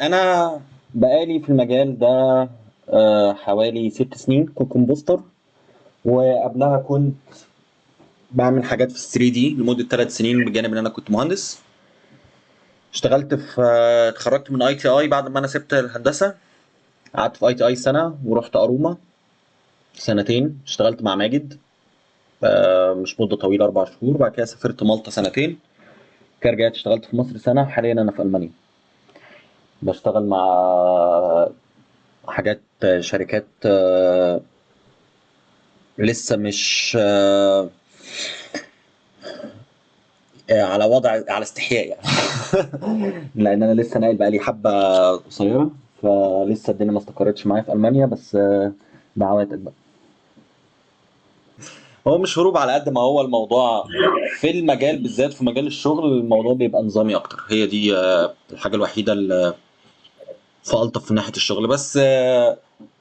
انا بقالي في المجال ده حوالي 6 سنين ككمبوستر. وقبلها كنت بعمل حاجات في 3 دي لمدة 3 سنين بجانب ان انا كنت مهندس. اشتغلت في اتخرجت من اي تي اي بعد ما انا سبت الهندسة. قعدت في اي تي اي سنة ورحت اروما سنتين، اشتغلت مع ماجد. مش مدة طويلة، 4 شهور. بعد كده سافرت مالطا سنتين. كده رجعت اشتغلت في مصر سنة. حاليا انا في المانيا بشتغل مع حاجات شركات لسه مش على وضع، على استحياء يعني. لان انا لسه ناقل بقالي حبه قصيره، فلسه الدنيا ما استقرتش معايا في المانيا. بس دعواتك بقى. هو مش هروب على قد ما هو الموضوع في المجال، بالذات في مجال الشغل الموضوع بيبقى نظامي اكتر. هي دي الحاجه الوحيده اللي في الطف في ناحيه الشغل. بس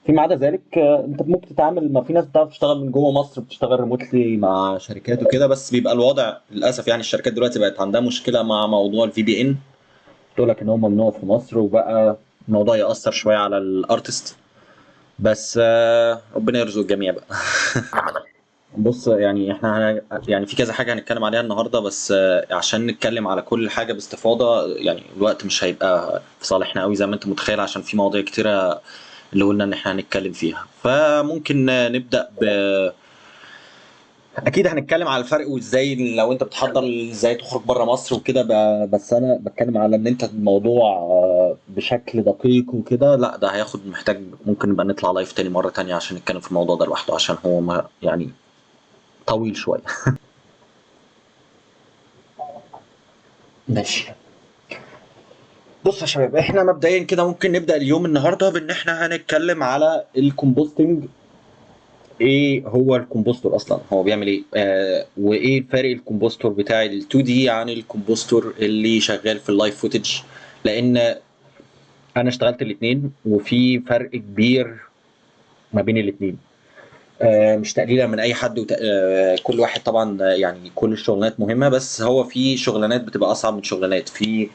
فيما عدا ذلك انت ممكن تتعامل، ما في ناس بتعرف تشتغل من جوه مصر، بتشتغل ريموتلي مع شركات وكده. بس بيبقى الوضع للاسف يعني الشركات دلوقتي بقت عندها مشكله مع موضوع الفي بي ان. تقول لك ان هو ممنوع في مصر، وبقى الموضوع يأثر شويه على الارتست. بس ربنا يرزق الجميع بقى. بص يعني احنا يعني في كذا حاجه هنتكلم عليها النهارده. بس عشان نتكلم على كل حاجه باستفاضه يعني الوقت مش هيبقى في صالحنا قوي زي ما انت متخيل، عشان في مواضيع كتيره اللي قلنا ان احنا هنتكلم فيها. فممكن نبدأ اكيد هنتكلم على الفرق، وازاي لو انت بتحضر ازاي تخرج بره مصر وكده. بس انا بتكلم على ان انت الموضوع بشكل دقيق وكده. لا ده هياخد، محتاج ممكن نبقى نطلع لايف تاني مرة تانية عشان نتكلم في الموضوع ده لوحده، عشان هو ما يعني طويل شوية. ماشي. بص يا شباب، احنا مبدئيا كده ممكن نبدأ اليوم النهارده بان احنا هنتكلم على الكومبوستنج. ايه هو الكمبوستور اصلا؟ هو بيعمل ايه؟ وايه الفرق الكمبوستور بتاع ال 2 دي عن الكمبوستور اللي شغال في اللايف فوتج؟ لان انا اشتغلت الاثنين وفي فرق كبير ما بين الاثنين. مش تقليلا من اي حد كل واحد طبعا يعني كل الشغلانات مهمه، بس هو في شغلانات بتبقى اصعب من شغلانات في.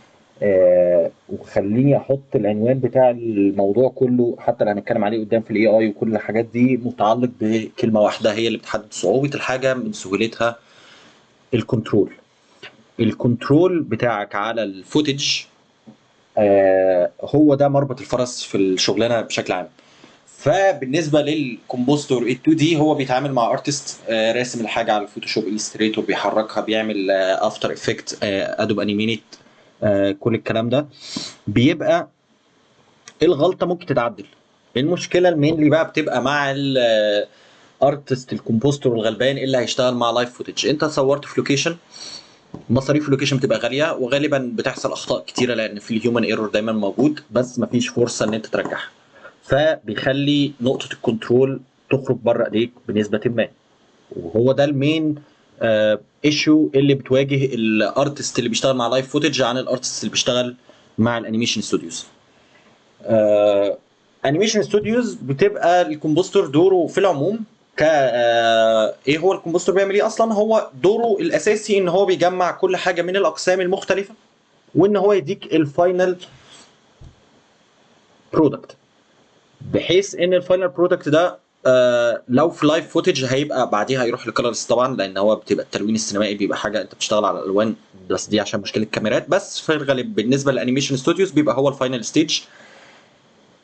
وخليني احط العنوان بتاع الموضوع كله حتى اللي هنتكلم عليه قدام في الاي اي وكل الحاجات دي متعلق بكلمه واحده هي اللي بتحدد صعوبه الحاجه من سهولتها: الكنترول. الكنترول بتاعك على الفوتج هو ده مربط الفرس في الشغلانه بشكل عام. فبالنسبه للكومبوستور ال 2 دي هو بيتعامل مع ارتست راسم الحاجه على الفوتوشوب الستريتور، بيحركها، بيعمل افتر افكت، ادوب انيميت، كل الكلام ده. بيبقى الغلطه ممكن تتعدل. المشكله المينلي بقى بتبقى مع الارتست الكومبوستور الغلبان اللي هيشتغل مع لايف فوتج. انت صورت في لوكيشن، مصاريف اللوكيشن بتبقى غاليه، وغالبا بتحصل اخطاء كتيره لان في الهيومن ايرور دايما موجود، بس مفيش فرصه ان انت ترجعها. فبيخلي نقطه الكنترول تخرج بره ايديك بنسبه ما. وهو ده المين ايشو اللي بتواجه الارتست اللي بيشتغل مع لايف فوتج عن الارتست اللي بيشتغل مع الانيميشن ستوديوز. انيميشن ستوديوز بتبقى الكومبوستر دوره في العموم ايه هو الكومبوستر بيعمل ايه اصلا؟ هو دوره الاساسي ان هو بيجمع كل حاجه من الاقسام المختلفه، وان هو يديك الفاينل برودكت. بحيث ان الفاينل برودكت ده لو في لايف فوتج هيبقى بعديها يروح لكلرز طبعا، لان هو بتبقى التلوين السينمائي بيبقى حاجه انت بتشتغل على الالوان، بس دي عشان مشكله الكاميرات. بس في الغالب بالنسبه للانيميشن ستوديوز بيبقى هو الفاينل ستيج،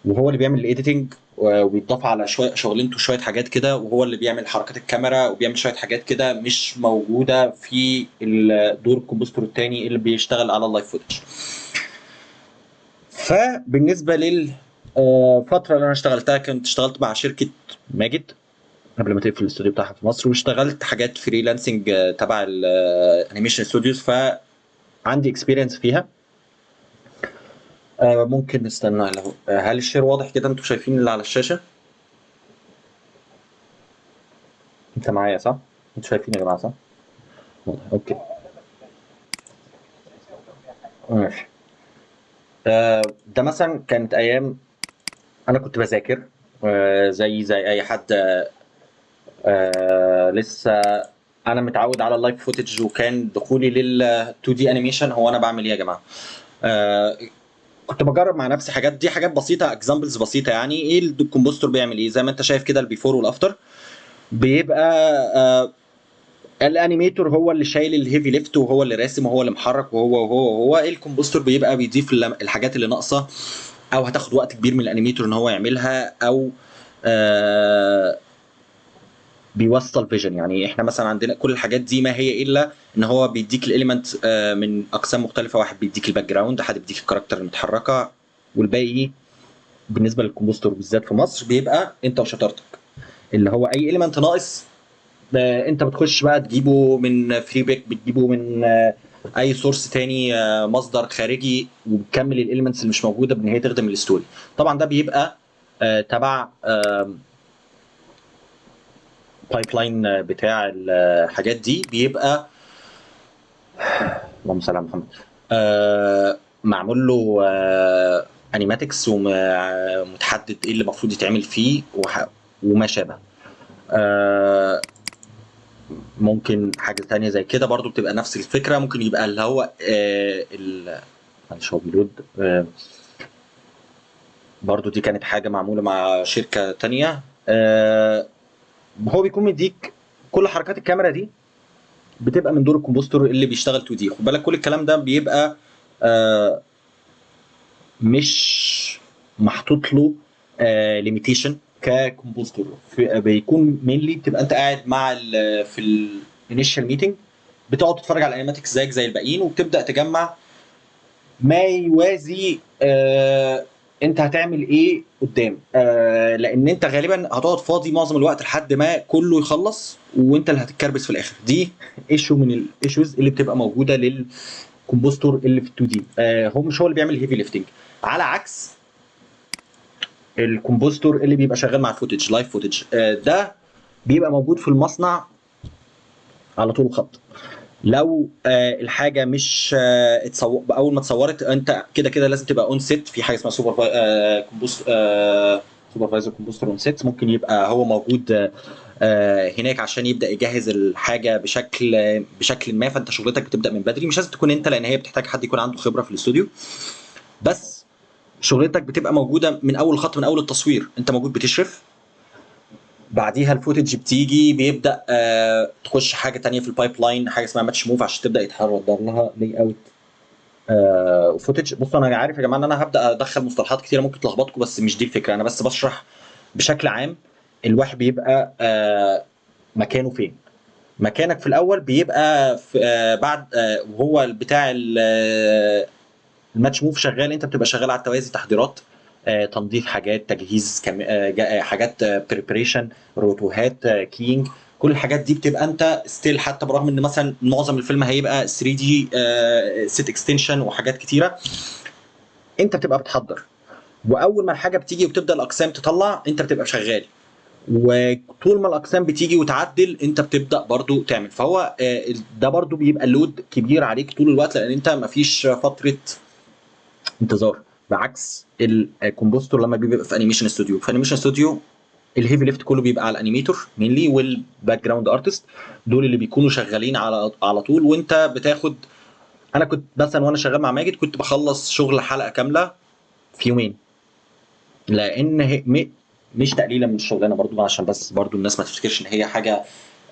وهو اللي بيعمل الايديتنج وبيضاف على شويه شغلانته شويه حاجات كده، وهو اللي بيعمل حركات الكاميرا وبيعمل شويه حاجات كده مش موجوده في الدور الكومبوستور الثاني اللي بيشتغل على اللايف فوتج. فبالنسبه فترة اللي انا اشتغلتها كنت اشتغلت مع شركه ماجد قبل ما تقفل الاستوديو بتاعها في مصر، واشتغلت حاجات فريلانسنج تبع الانيميشن ستوديوز، فعندي اكسبيرينس فيها. ممكن نستنى له. هل الشير واضح كده؟ انتوا شايفين اللي على الشاشه؟ انت معايا صح؟ انتوا شايفين يا جماعه صح؟ واضح. اوكي. ماشي. ده مثلا كانت ايام انا كنت بذاكر زي اي حد. لسه انا متعود على اللايف فوتج، وكان دخولي لل 2 دي انيميشن هو انا بعمل ايه يا جماعه؟ كنت بجرب مع نفسي حاجات، دي حاجات بسيطه، اكزامبلز بسيطه. يعني ايه الكمبوستور بيعمل ايه؟ زي ما انت شايف كده البيفور والافتر، بيبقى الانيميتور هو اللي شايل الهيفي ليفت، وهو اللي راسم، وهو اللي محرك، وهو الكمبوستور بيبقى بيضيف الحاجات اللي ناقصه، او هتاخد وقت كبير من الانيميتور ان هو يعملها، او آه بيوصل فيجن. يعني احنا مثلا عندنا كل الحاجات دي ما هي الا ان هو بيديك الاليمنت من اقسام مختلفه. واحد بيديك الباك جراوند، حد بيديك الكاركتر المتحركه، والباقي بالنسبه للكمبوستور بالذات في مصر بيبقى انت وشطارتك. اللي هو اي اليمنت ناقص انت بتخش بقى تجيبه من فري بيك، بتجيبه من اي سورس تاني، مصدر خارجي، وبتكمل الاليمنتس اللي مش موجوده بان هي تخدم الستوري. طبعا ده بيبقى تبع بايب لاين بتاع الحاجات دي، بيبقى اللهم صل على محمد معمول له انيماتكس ومتحدد ايه اللي المفروض يتعمل فيه وما شابه. آه، ممكن حاجه تانية زي كده برضو بتبقى نفس الفكره. ممكن يبقى اللي هو معلش هو بيلود. برضو دي كانت حاجه معموله مع شركه تانية. هو بيكون مديك كل حركات الكاميرا دي بتبقى من دور الكمبوستر اللي بيشتغل 2 دي. خد بالك كل الكلام ده بيبقى مش محطوط له ليميتيشن ككمبوستر. بيكون مينلي بتبقى انت قاعد مع في الانيشال ميتنج، بتقعد تتفرج على الانيماتكس زيك زي الباقيين، وبتبدا تجمع ما يوازي انت هتعمل ايه قدام. لان انت غالبا هتقعد فاضي معظم الوقت لحد ما كله يخلص، وانت اللي هتتكربس في الاخر. دي ايشو من الايشوز اللي بتبقى موجوده للكمبوستور اللي في 2 دي. هو مش هو اللي بيعمل هيفي ليفتنج، على عكس الكمبوستور اللي بيبقى شغال مع الفوتج، لايف فوتج. ده بيبقى موجود في المصنع على طول الخط. لو الحاجه مش اول ما اتصورت، انت كده كده لازم تبقى اون سيت في حاجه اسمها سوبرفايزر كومبوستر اون سيت. ممكن يبقى هو موجود هناك عشان يبدا يجهز الحاجه بشكل ما. فانت شغلتك بتبدا من بدري، مش لازم تكون انت، لان هي بتحتاج حد يكون عنده خبره في الاستوديو. بس شغلتك بتبقى موجوده من اول خط، من اول التصوير انت موجود بتشرف. بعديها الفوتج بتيجي، بيبدا تخش حاجه تانية في البايب لاين، حاجه اسمها ماتش موف، عشان تبدا يتحرك لها لاي اوت وفوتج. بصوا انا عارف يا جماعه ان انا هبدا ادخل مصطلحات كتيره ممكن تلخبطكم، بس مش دي الفكره. انا بس بشرح بشكل عام الواحد بيبقى مكانه فين. مكانك في الاول بيبقى في بعد وهو بتاع الماتش موف شغال، انت بتبقى شغال على التوازي، تحضيرات، تنظيف حاجات، تجهيز حاجات، بريبريشن، روتوهات، كينج. كل الحاجات دي بتبقى انت ستيل، حتى برغم ان مثلا معظم الفيلم هيبقى 3 دي سيت اكستنشن وحاجات كتيره، انت بتبقى بتحضر. واول ما الحاجه بتيجي وبتبدا الاقسام تطلع، انت بتبقى شغال. وطول ما الاقسام بتيجي وتعدل، انت بتبدا برضو تعمل. فهو ده برضو بيبقى لود كبير عليك طول الوقت، لان انت مفيش فتره انتظار. بعكس الكومبوستور لما بيبقى في انيميشن استوديو. في انيميشن استوديو الهيفي ليفت كله بيبقى على الانيميتور مينلي والباك جراوند ارتست، دول اللي بيكونوا شغالين على طول. وانت بتاخد، انا كنت مثلا وانا شغال مع ماجد كنت بخلص شغل حلقه كامله في يومين. لان مش تقليلا من الشغلانه برضو، عشان بس برضو الناس ما تفتكرش ان هي حاجه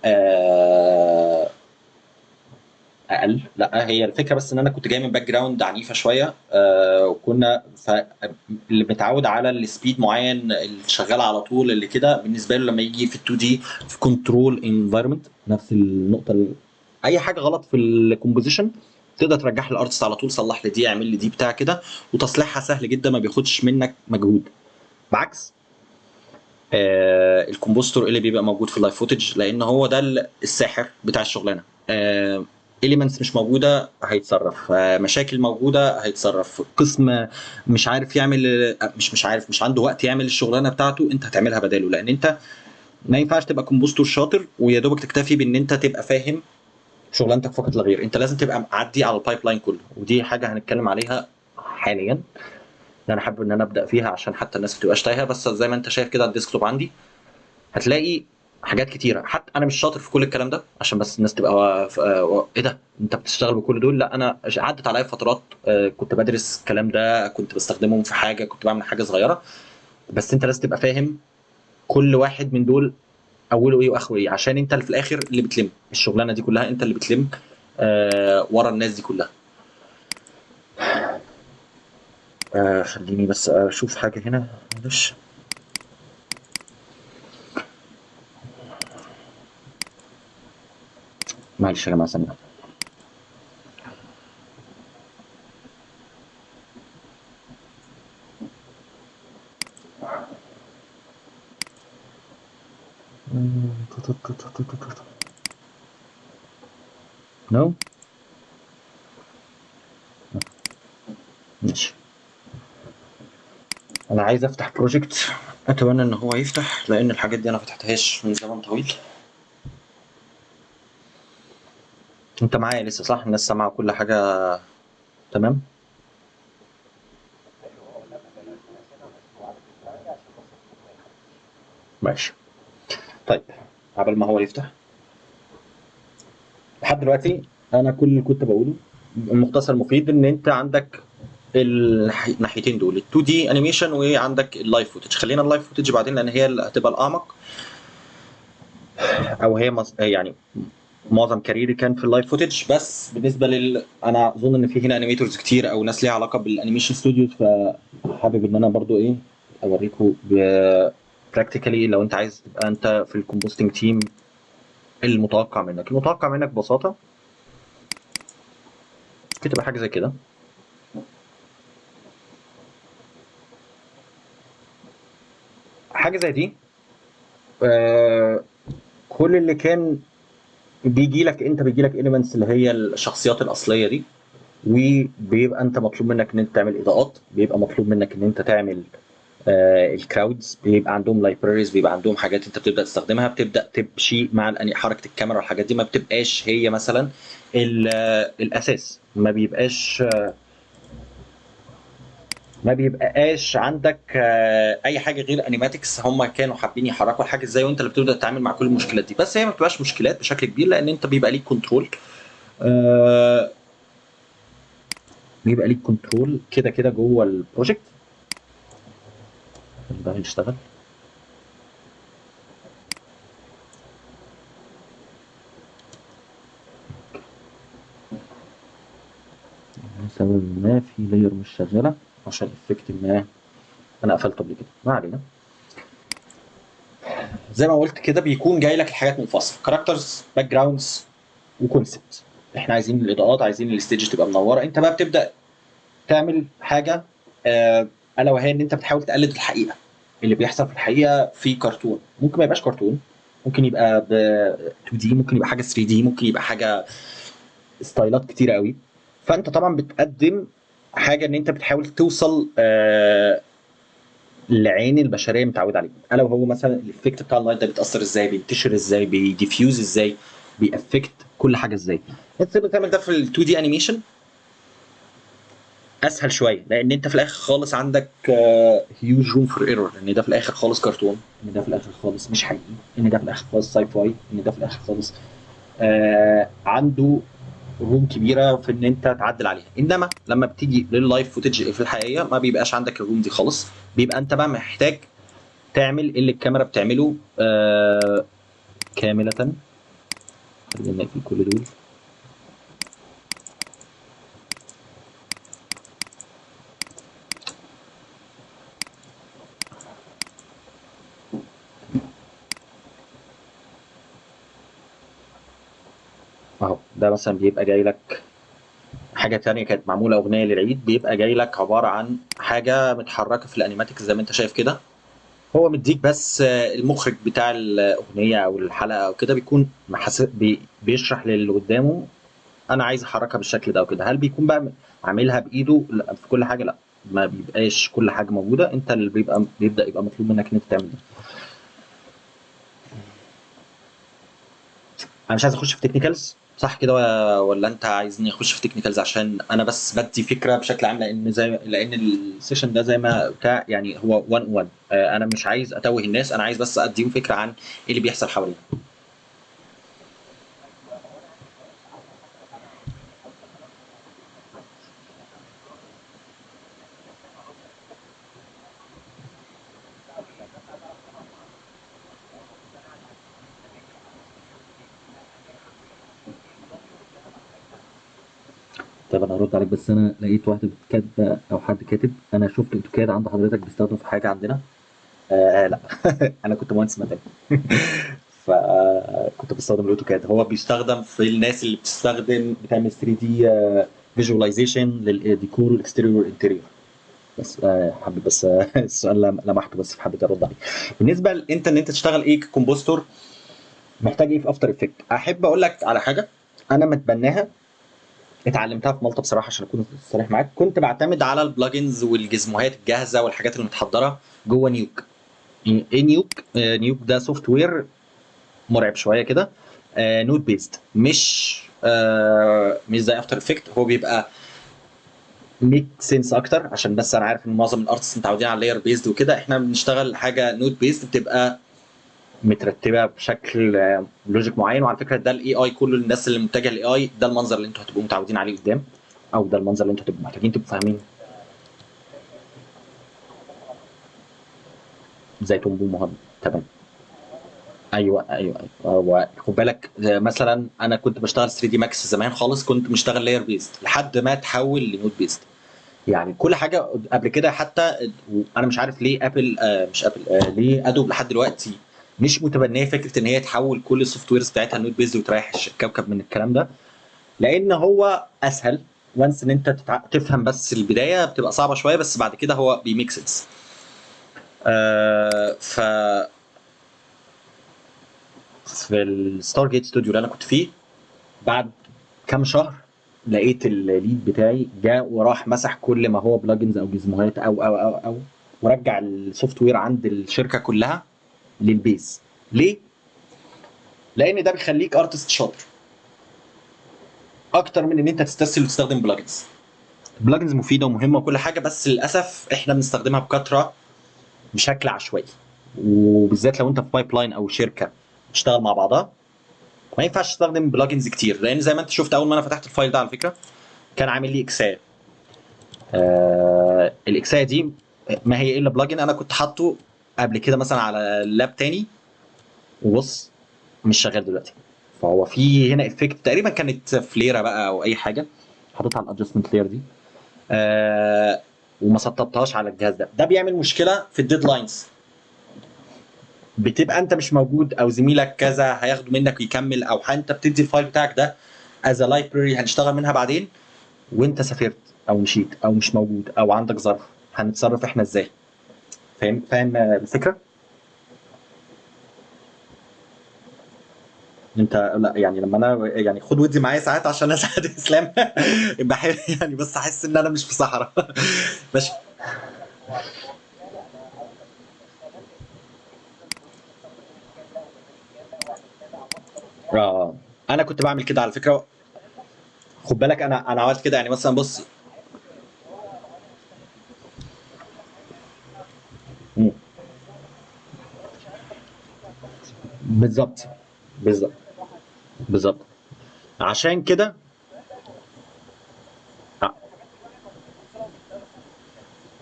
آه اقل. لا، هي الفكره بس ان انا كنت جاي من باك جراوند عنيفه شويه، وكنا اللي متعود على السبيد معين، اللي شغال على طول، اللي كده بالنسبه له لما يجي في ال 2 دي في كنترول انفايرمنت، نفس النقطه اي حاجه غلط في الكومبوزيشن تقدر ترجعها للارتست على طول، صلح لي دي، اعمل لي دي، بتاع كده. وتصليحها سهل جدا، ما بياخدش منك مجهود. بعكس الكومبوستور اللي بيبقى موجود في اللايف فوتج، لان هو ده الساحر بتاع الشغلانه. اليمنتس مش موجوده هيتصرف، مشاكل موجوده هيتصرف، قسم مش عارف يعمل، مش عارف، مش عنده وقت يعمل الشغلانه بتاعته، انت هتعملها بداله. لان انت ما ينفعش تبقى كومبوستور شاطر ويا دوبك تكتفي بان انت تبقى فاهم شغلانتك فقط لا غير. انت لازم تبقى معدي على البايب لاين كله، ودي حاجه هنتكلم عليها حاليا. انا حابب ان انا ابدا فيها عشان حتى الناس ما تبقاش تايهه. بس زي ما انت شايف كده على الديسكتوب عندي هتلاقي حاجات كتيره. حتى انا مش شاطر في كل الكلام ده عشان بس الناس تبقى ايه ده انت بتشتغل بكل دول؟ لا، انا عدت عليا فترات كنت بدرس الكلام ده، كنت بستخدمهم في حاجه، كنت بعمل حاجه صغيره. بس انت لازم تبقى فاهم كل واحد من دول اوله ايه واخره ايه، عشان انت اللي في الاخر اللي بتلم الشغلانه دي كلها، انت اللي بتلم ورا الناس دي كلها. خليني بس اشوف حاجه هنا، معلش. معلش يا جماعه ثانيه. نو. ماشي. انا عايز افتح بروجكت، اتمنى ان هو يفتح لان الحاجات دي انا فتحتهاش من زمن طويل. انت معايا لسه صح؟ الناس سامعه كل حاجه تمام؟ ماشي. طيب، قبل ما هو يفتح، لحد دلوقتي انا كل اللي كنت بقوله المختصر المفيد ان انت عندك الناحيتين دول، ال 2 دي انيميشن وعندك اللايف فوتج. خلينا اللايف فوتج بعدين لان هي اللي هتبقى الاعمق، او هي يعني معظم كاريري كان في اللايف فوتج. بس بالنسبه انا اظن ان في هنا انيميتورز كتير او ناس ليها علاقه بالانيميشن ستوديوز، فحابب ان انا برضو ايه اوريكم براكتيكالي. لو انت عايز تبقى انت في الكومبوستنج تيم، المتوقع منك ببساطه ممكن تبقى حاجه زي كده. حاجه زي دي آه كل اللي كان بيجي لك اليمنتس اللي هي الشخصيات الاصليه دي، وبيبقى انت مطلوب منك ان انت تعمل اضاءات، بيبقى مطلوب منك ان انت تعمل الكراودز، بيبقى عندهم لايبراريز، بيبقى عندهم حاجات انت بتبدا تستخدمها، بتبدا تمشي مع حركه الكاميرا والحاجات دي. ما بتبقاش هي مثلا الاساس، ما بيبقاش عندك اي حاجه غير انيماتكس. هم كانوا حابين يحركوا الحاجه ازاي وانت اللي بتبدا تتعامل مع كل المشكلات دي. بس هي ما بتبقاش مشكلات بشكل كبير لان انت آه، بيبقى ليك كنترول كده كده جوه البروجكت. ده هيشتغل. لسبب ما في لاير مش شغاله عشان افكت ما انا قفلته قبل كده، ما علينا. زي ما قلت كده بيكون جاي لك الحاجات منفصله، كاركترز، باك جراوندز، وكونسبت. احنا عايزين الاضاءات، عايزين الستيج تبقى منوره. انت بقى بتبدا تعمل حاجه الا وهي ان انت بتحاول تقلد الحقيقه. اللي بيحصل في الحقيقه في كرتون ممكن ما يبقاش كرتون، ممكن يبقى ب 2 دي، ممكن يبقى حاجه 3 دي، ممكن يبقى حاجه ستايلات كتيره قوي. فانت طبعا بتقدم حاجه ان انت بتحاول توصل العين البشريه متعوده عليه، الا وهو مثلا الافكت بتاع اللايت ده بيتاثر ازاي، بينتشر ازاي، بيديفيوز ازاي، بيأفكت كل حاجه ازاي. انت تقدر تعمل ده في ال 2 دي انيميشن اسهل شويه، لان انت في الاخر خالص عندك هيوج روم فور ايرور، ان ده في الاخر خالص كرتون، ان ده في الاخر خالص مش حقيقي، ان ده في الاخر خالص ساي فاي، ان ده في الاخر خالص عنده روم كبيره في ان انت تعدل عليها. انما لما بتيجي لللايف فوتج في الحقيقه ما بيبقاش عندك الروم دي خالص، بيبقى انت بقى محتاج تعمل اللي الكاميرا بتعمله كامله. خلينا نقفل كل دول. اهو ده مثلا بيبقى جاي لك حاجه تانية كانت معموله اغنيه للعيد، بيبقى جاي لك عباره عن حاجه متحركه في الانيماتيك زي ما انت شايف كده. هو مديك بس المخرج بتاع الاغنيه او الحلقه او كده بيكون بيشرح للي قدامه انا عايز احركها بالشكل ده وكده. هل بيكون بقى عاملها بايده؟ لا، في كل حاجه لا، ما بيبقاش كل حاجه موجوده، انت اللي بيبدا يبقى مطلوب منك ان انت تعمل ده. انا مش عايز اخش في تكنيكالز صح كده ولا انت عايزني اخش في تكنيكالز؟ عشان انا بس بدي فكره بشكل عام، لان السيشن ده زي ما بتاع يعني هو 1 1. انا مش عايز اتوه الناس، انا عايز بس اديهم فكره عن ايه اللي بيحصل حوالينا. طيب انا هرد عليك، بس انا لقيت واحده كاتبه او حد كاتب انا شفت اوتوكاد عند حضرتك بيستخدم في حاجه عندنا. لا. انا كنت مهندس مدني. فكنت بستخدم الاوتوكاد. هو بيستخدم في الناس اللي بتستخدم بتعمل 3 دي فيجواليزيشن للديكور والاكستيريور والانتيريور. بس حابب بس السؤال لمحته بس في حد ارد عليه. بالنسبه انت ان انت تشتغل ايه ككومبوستور، محتاج ايه في افتر افكت؟ احب اقول لك على حاجه انا متبناها، اتعلمتها في مالطا بصراحه عشان اكون صريح معاك. كنت بعتمد على البلجنز والجزموهات الجاهزه والحاجات المتحضره جوه نيوك. ايه نيوك؟ نيوك ده سوفت وير مرعب شويه كده. نود بيست، مش زي افتر افكت. هو بيبقى ميك سنس اكتر، عشان بس انا عارف ان معظم الارتست متعودين على لاير بيزد وكده. احنا بنشتغل حاجه نود بيزد، بتبقى مترتبه بشكل لوجيك معين. وعلى فكره ده الاي اي، كل الناس اللي متجهه للاي اي ده المنظر اللي انتوا هتبقوا متعودين عليه قدام، او ده المنظر اللي انتوا هتبقوا محتاجين تبقوا فاهمين. زي تومبو مهند. تمام. ايوه ايوه ايوه. هو خد بالك مثلا انا كنت بشتغل 3 دي ماكس زمان خالص، كنت مشتغل لاير بيزد لحد ما تحول لنود بيزد. يعني كل حاجه قبل كده حتى. انا مش عارف ليه ابل مش ابل ليه ادوب لحد دلوقتي مش متبنيه فكره ان هي تحول كل السوفت ويرز بتاعتها نود بيزد وتريح الكوكب من الكلام ده. لان هو اسهل. وانس ان انت تفهم، بس البدايه بتبقى صعبه شويه، بس بعد كده هو بيميك سنس. ف في الستار جيت ستوديو اللي انا كنت فيه، بعد كام شهر لقيت الليد بتاعي جاء وراح مسح كل ما هو بلجنز او جزموهات او ورجع السوفت وير عند الشركه كلها للبيز. ليه؟ لان ده بيخليك ارتست شاطر اكتر من ان انت تستسهل وتستخدم بلجنز. البلجنز مفيده ومهمه وكل حاجه، بس للاسف احنا بنستخدمها بكثره بشكل عشوائي. وبالذات لو انت في بايب لاين او شركه تشتغل مع بعضها، ما ينفعش تستخدم بلجنز كتير. لان زي ما انت شفت اول ما انا فتحت الفايل ده على فكره كان عامل لي اكسايه. الاكسايه دي ما هي الا بلجن انا كنت حاطه قبل كده مثلا على لاب تاني، وبص مش شغال دلوقتي. فهو في هنا افكت تقريبا كانت فليره بقى او اي حاجه، حاططها على الادجستمنت لاير دي. آه وما سطبتهاش على الجهاز ده بيعمل مشكله في الديدلاينز. بتبقى انت مش موجود او زميلك كذا هياخده منك ويكمل، او انت بتدي الفايل بتاعك ده از لايبرري هنشتغل منها بعدين، وانت سافرت او مشيت او مش موجود او عندك ظرف، هنتصرف احنا ازاي؟ فاهم الفكره؟ انت لا يعني لما انا يعني خد ودي معايا ساعات عشان اساعد اسلام. يعني بس احس ان انا مش في صحراء. ماشي. اه انا كنت بعمل كده على فكره. خد بالك انا عملت كده يعني مثلا بص. مم. بالظبط بالظبط بالظبط. عشان كده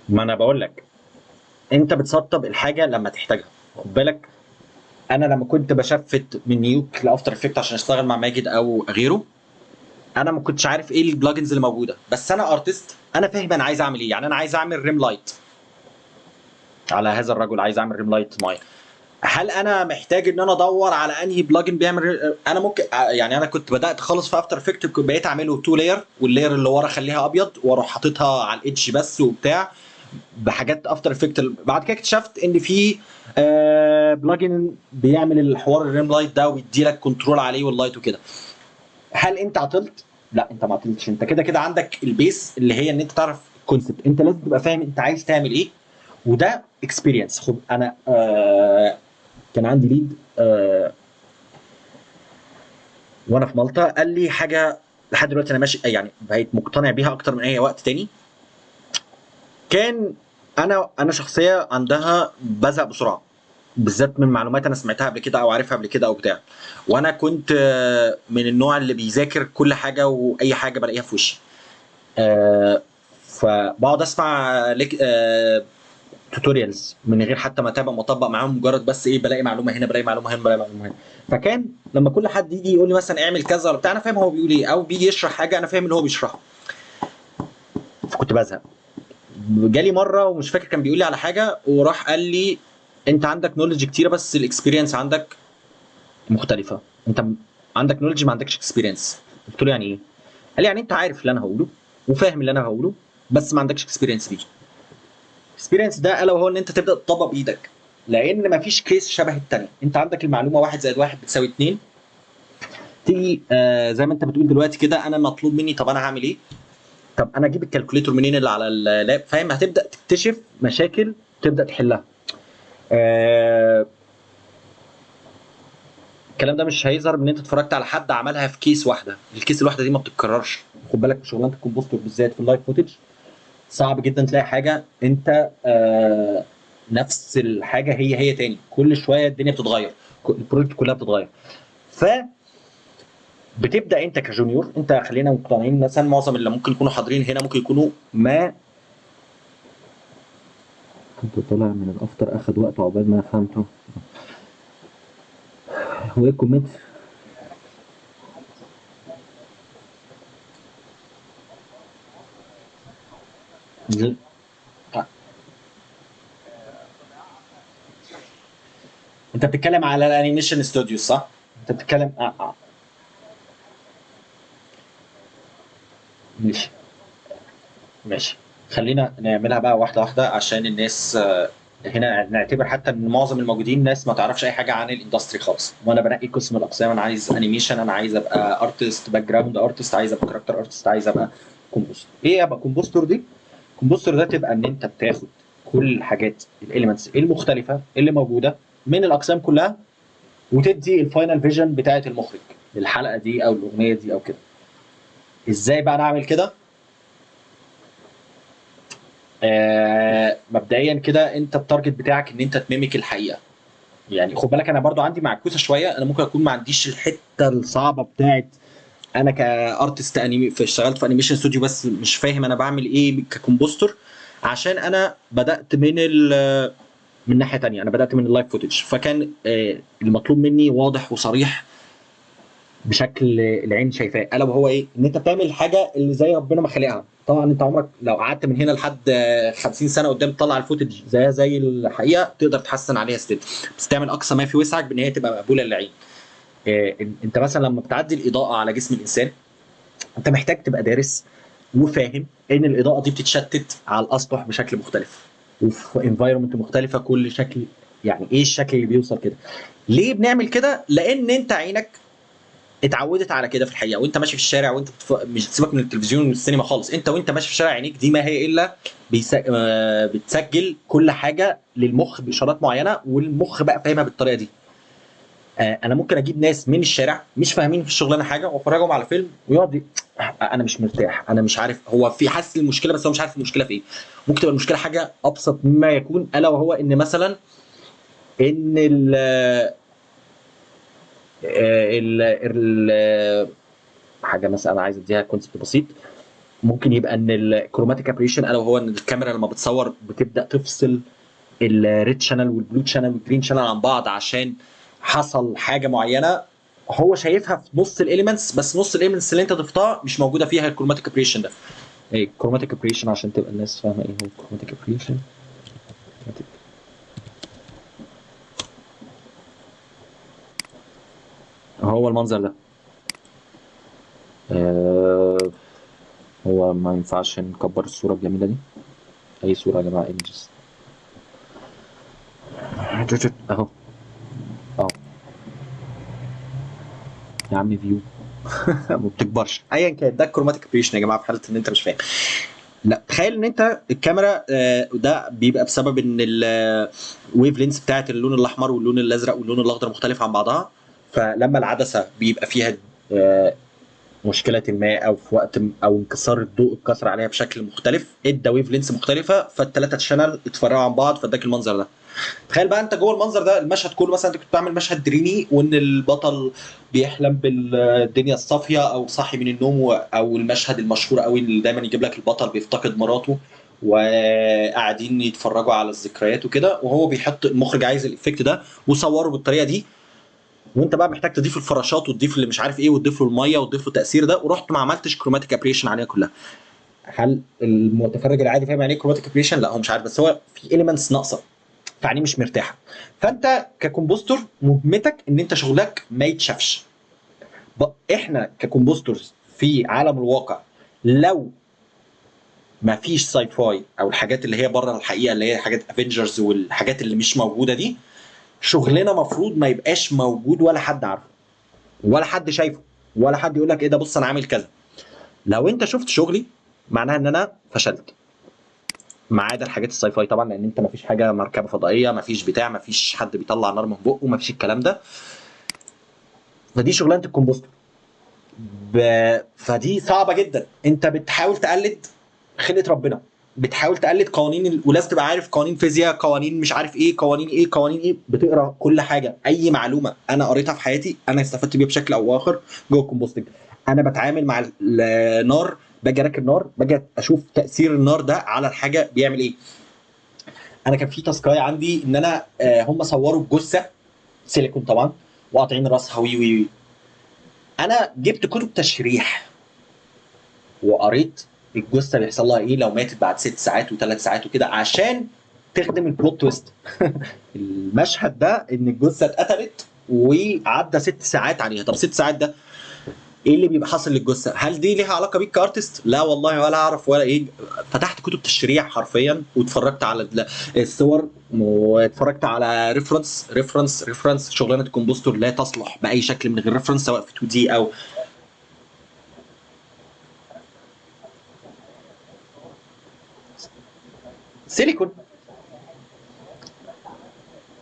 ما انا بقول لك انت بتسطب الحاجه لما تحتاجها. خد بالك انا لما كنت بشفت من نيوك لافتر افكت عشان اشتغل مع ماجد او غيره، انا ما كنتش عارف ايه البلجنز اللي موجوده. بس انا ارتست، انا فاهم انا عايز اعمل ايه. يعني انا عايز اعمل ريم لايت على هذا الرجل، عايز اعمل ريم لايت معين. هل انا محتاج ان انا ادور على انهي بلجن بيعمل انا ممكن يعني انا كنت بدات خالص في افتر افكت بقيت اعمله تو لاير، واللاير اللي ورا اخليها ابيض واروح حاططها على الاتش بس وبتاع بحاجات افتر افكت. بعد كده اكتشفت ان في بلجن بيعمل الحوار الريم لايت ده ويدي لك كنترول عليه واللايت وكده. هل انت عطلت؟ لا انت ما عطلتش. انت كده كده عندك البيس اللي هي ان انت تعرف الكونسبت. انت لازم تبقى فاهم انت عايز تعمل ايه، وده اكسبيرينس. خد انا كان عندي ليد وانا في مالطا قال لي حاجه لحد دلوقتي انا ماشي يعني بقيت مقتنع بيها اكتر من اي وقت تاني. كان انا شخصيه عندها بزهق بسرعه، بالذات من معلومات انا سمعتها قبل كده او عارفها قبل كده او بتاع. وانا كنت من النوع اللي بيذاكر كل حاجه واي حاجه بلاقيها في وشي. آه، فبقعد اسمع توتوريالز من غير حتى ما اتابع مطبق معاهم، مجرد بس ايه بلاقي معلومه هنا، بلاقي معلومه هنا، بلاقي معلومه هنا. فكان لما كل حد يجي يقول لي مثلا اعمل كذا ولا بتاع، انا فاهم هو بيقول ايه، او بيجي يشرح حاجه انا فاهم اللي هو بيشرحه، فكنت بزهق. جالي مره ومش فاكر كان بيقول لي على حاجه وراح قال لي انت عندك نولج كتيره بس الاكسبيرينس عندك مختلفه. انت عندك نولج ما عندكش اكسبيرينس. قلت له يعني ايه؟ قال لي يعني انت عارف اللي انا هقوله وفاهم اللي انا هقوله بس ما عندكش اكسبيرينس بيه. اكسبيرينس ده الا وهو ان انت تبدا تطبق بايدك، لان مفيش كيس شبه التاني. انت عندك المعلومه 1+1=2، تيجي زي ما انت بتقول دلوقتي كده انا مطلوب مني طب انا هعمل ايه؟ طب انا اجيب الكالكوليتور منين اللي على اللاب؟ فاهم؟ هتبدا تكتشف مشاكل تبدا تحلها. آه، الكلام ده مش هيظهر ان انت اتفرجت على حد عملها في كيس واحده، الكيس الواحده دي ما بتتكررش. خد بالك في شغلانه الكمبوستر بالذات في اللايف فوتج صعب جدا تلاقي حاجه انت نفس الحاجه هي تاني، كل شويه الدنيا بتتغير، البروجكت كلها بتتغير. ف بتبدا انت كجونيور، انت خلينا مقتنعين مثلا معظم اللي ممكن يكونوا حاضرين هنا ممكن يكونوا ما كنت طالع من الافتر اخد وقت عقبال ما فهمته. هو ايه الكومنت؟ انت بتتكلم على الانيميشن استوديو صح؟ انت بتتكلم ماشي. ماشي، خلينا نعملها بقى واحده واحده عشان الناس هنا نعتبر حتى ان معظم الموجودين ناس ما تعرفش اي حاجه عن الاندستري خالص، وانا بنقي قسم الاقسام. انا عايز انيميشن، انا عايز ابقى ارتست باك جراوند ارتست، عايز ابقى كاركتر ارتست، عايز ابقى كومبوستر. ايه ابقى كومبوستر دي؟ كومبوستر ده تبقى ان انت بتاخد كل الحاجات الاليمنتس المختلفه اللي موجوده من الاقسام كلها وتدي الفاينل فيجن بتاعه المخرج للحلقه دي او الاغنيه دي او كده. ازاي بقى نعمل كده؟ مبدئيا كده انت التارجت بتاعك ان انت تميمك الحقيقه. يعني خد بالك انا برضو عندي معكوسه شويه، انا ممكن اكون ما عنديش الحته الصعبه بتاعت انا كارتست انمي اشتغلت في انيميشن استوديو بس مش فاهم انا بعمل ايه ككومبوستر، عشان انا بدات من ناحيه تانية. انا بدات من اللايف فوتج، فكان المطلوب مني واضح وصريح بشكل العين شايفاه، الا وهو ايه؟ ان انت بتعمل الحاجه اللي زي ربنا ما خلقها. طبعا انت عمرك لو قعدت من هنا لحد 50 سنه قدام تطلع الفوتج زيها زي الحقيقه تقدر تحسن عليها ستيل، بس تعمل اقصى ما في وسعك بان هي تبقى مقبوله للعين. انت مثلا لما بتعدي الاضاءه على جسم الانسان انت محتاج تبقى دارس وفاهم ان الاضاءه دي بتتشتت على الاسطح بشكل مختلف وفي انفايرمنت مختلفه، كل شكل يعني ايه الشكل اللي بيوصل كده. ليه بنعمل كده؟ لان انت عينك اتعودت على كده في الحقيقه، وانت ماشي في الشارع وانت مش سيبك من التلفزيون والسينما خالص، انت وانت ماشي في الشارع عينيك دي ما هي الا بتسجل كل حاجه للمخ باشارات معينه، والمخ بقى فاهمها بالطريقه دي. انا ممكن اجيب ناس من الشارع مش فاهمين في الشغلانه حاجه وافرجهم على فيلم ويقعد انا مش مرتاح، انا مش عارف هو في حاسس المشكله بس هو مش عارف المشكله في ايه. ممكن تبقى المشكله حاجه ابسط مما يكون، الا وهو ان مثلا ان ال حاجه مثلا انا عايز اديها كونسبت بسيط، ممكن يبقى ان الكروماتيك ابريشن الا وهو ان الكاميرا لما بتصور بتبدا تفصل الريد شانل والبلو شانل والجرين شانل عن بعض عشان حصل حاجه معينه هو شايفها في نص الاليمنتس، بس نص الاليمنتس اللي انت ضفتها مش موجوده فيها الكروماتيك ابريشن ده. ايه الكروماتيك ابريشن عشان تبقى الناس فاهمه ايه هو الكروماتيك ابريشن؟ هو المنظر ده. آه، هو ما ينفعش نكبر الصوره الجميله دي؟ اي صوره يا جماعه ايمجز اهو. اهو يا عم فيو ما بتكبرش ايا كان، ده الكروماتيك ابريشن يا جماعه في حاله ان انت مش فاهم. لا تخيل ان انت الكاميرا ده بيبقى بسبب ان الويف لينس بتاعت اللون الاحمر واللون الازرق واللون الاخضر مختلف عن بعضها، فلما العدسه بيبقى فيها مشكله ما او في وقت او انكسار الضوء اتكسر عليها بشكل مختلف، ادى ويف لينس مختلفه، فالثلاثه شانل اتفرعوا عن بعض فاداك المنظر ده. تخيل بقى انت جوه المنظر ده، المشهد كله مثلا انت كنت بعمل مشهد دريمي وان البطل بيحلم بالدنيا الصافيه او صاحي من النوم او المشهد المشهور قوي اللي دايما يجيب لك البطل بيفتقد مراته وقاعدين يتفرجوا على الذكريات وكده، وهو بيحط المخرج عايز الايفكت ده وصوره بالطريقه دي، وانت بقى محتاج تضيف الفراشات وتضيف اللي مش عارف ايه وتضيف له الميه وتضيف له التاثير ده، ورحت ما عملتش كروماتيك ابريشن عليها كلها. هل المتفرج العادي فاهم يعني ايه كروماتيك ابريشن؟ لا هو مش عارف، بس هو في اليمنتس ناقصه فعينيه مش مرتاحه. فانت ككمبوستر مهمتك ان انت شغلك ما يتشافش. احنا ككمبوسترز في عالم الواقع، لو ما فيش ساي فاي او الحاجات اللي هي بره الحقيقه اللي هي حاجات افنجرز والحاجات اللي مش موجوده دي، شغلنا مفروض ما يبقاش موجود ولا حد عارفه ولا حد شايفه ولا حد يقول لك ايه ده بص انا عامل كذا. لو انت شفت شغلي معناها ان انا فشلت، ما عدا الحاجات الساي فاي طبعا، لان انت ما فيش حاجه مركبه فضائيه، ما فيش بتاع، ما فيش حد بيطلع نار من بقه، ما فيش الكلام ده. فدي شغلانه الكمبوستر. فدي صعبه جدا، انت بتحاول تقلد خلقه ربنا، بتحاول تقلد قوانين ولازم تبقى عارف قوانين فيزياء، قوانين مش عارف ايه، قوانين ايه قوانين ايه، بتقرا كل حاجه. اي معلومه انا قريتها في حياتي انا استفدت بيها بشكل او اخر جوه الكومبوستنج. انا بتعامل مع النار، باجي راكب نار، باجي اشوف تاثير النار ده على الحاجه بيعمل ايه. انا كان في تاسكايه عندي ان انا هم صوروا الجثه سيليكون طبعا وقاطعين راسها وي وي وي. انا جبت كتب تشريح وقريت الجثه بيحصل لها ايه لو ماتت بعد 6 ساعات و3 ساعات وكده عشان تخدم البلوت تويست. المشهد ده ان الجثه اتقتلت وعدى 6 ساعات عليها. طب 6 ساعات ده ايه اللي بيبقى حاصل للجثه؟ هل دي ليها علاقه بيك كارتست؟ لا والله ولا اعرف ولا ايه. فتحت كتب تشريح حرفيا واتفرجت على الصور واتفرجت على ريفرنس. شغلانه الكومبوستور لا تصلح باي شكل من غير ريفرنس، سواء في 2 دي او سيليكون.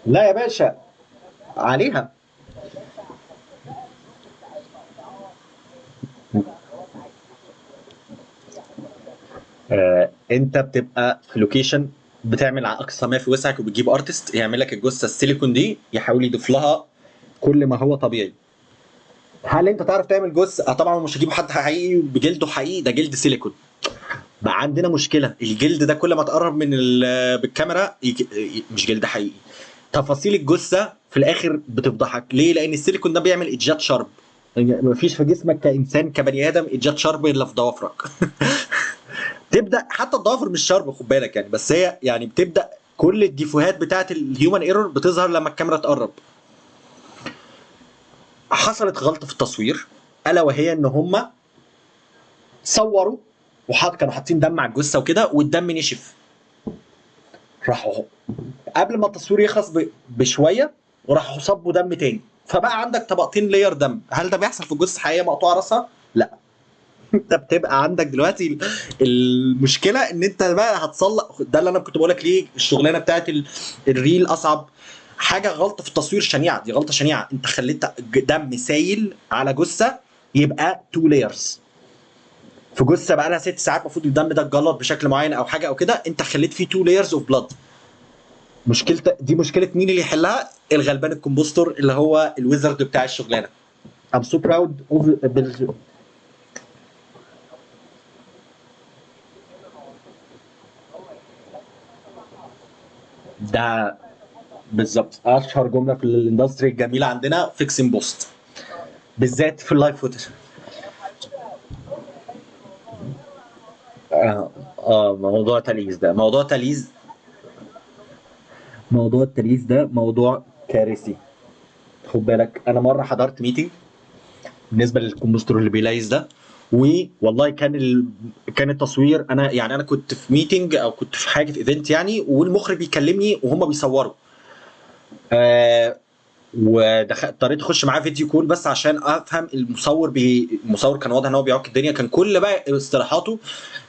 لا يا باشا عليها. انت بتبقى في لوكيشن بتعمل على اقصى ما في وسعك وبتجيب ارتست يعمل لك الجثه السيليكون دي، يحاول يضيف لها كل ما هو طبيعي. هل انت تعرف تعمل جثه؟ طبعا مش هجيبه حد حقيقي بجلده حقيقي، ده جلد سيليكون. بقى عندنا مشكله، الجلد ده كل ما تقرب من بالكاميرا مش جلد حقيقي. تفاصيل الجثه في الاخر بتفضحك ليه؟ لان السيليكون ده بيعمل ايدجات شارب. يعني مفيش في جسمك كانسان كبني ادم ايدجات شارب الا في ضوافرك. تبدا حتى الضوافر مش شارب خد بالك يعني، بس هي يعني بتبدا كل الديفوهات بتاعت الهيومن ايرور بتظهر لما الكاميرا تقرب. حصلت غلطه في التصوير، الا وهي ان هم صوروا كانوا حاطين دم على الجثه وكده والدم نشف. راحوا قبل ما التصوير يخلص بشويه وراحوا صبوا دم تاني، فبقى عندك طبقتين لير دم. هل ده بيحصل في جثه حقيقيه مقطوعه راسها؟ لا. انت بتبقى عندك دلوقتي المشكله ان انت بقى هتصلح. ده اللي انا كنت بقول لك ليه الشغلانه بتاعت الريل اصعب حاجه. غلطه في التصوير شنيعه، دي غلطه شنيعه. انت خليت دم سايل على جثه يبقى 2 لايرز. في جثه بقى لها 6 ساعات المفروض الدم ده اتجلط بشكل معين او حاجه او كده، انت خليت فيه 2 لايرز اوف بلاد. دي مشكله مين اللي يحلها؟ الغلبان الكمبوستور اللي هو الويزرد بتاع الشغلانه. I'm so proud of ده بالظبط اشهر جمله في الاندستري الجميله عندنا فيكسين بوست، بالذات في اللايف فوتج. موضوع تاليز ده موضوع التاليز ده موضوع كارثي. خد بالك انا مره حضرت ميتنج بالنسبه للكمبيوتر اللي بيلايز ده، والله كان التصوير، انا كنت في ميتنج او كنت في حاجه في ايفنت يعني، والمخرج بيكلمني وهم بيصوروا. آه اضطريت اخش معاه فيديو كول بس عشان افهم المصور كان واضح ان هو بيعك الدنيا، كان كل بقى اصطلاحاته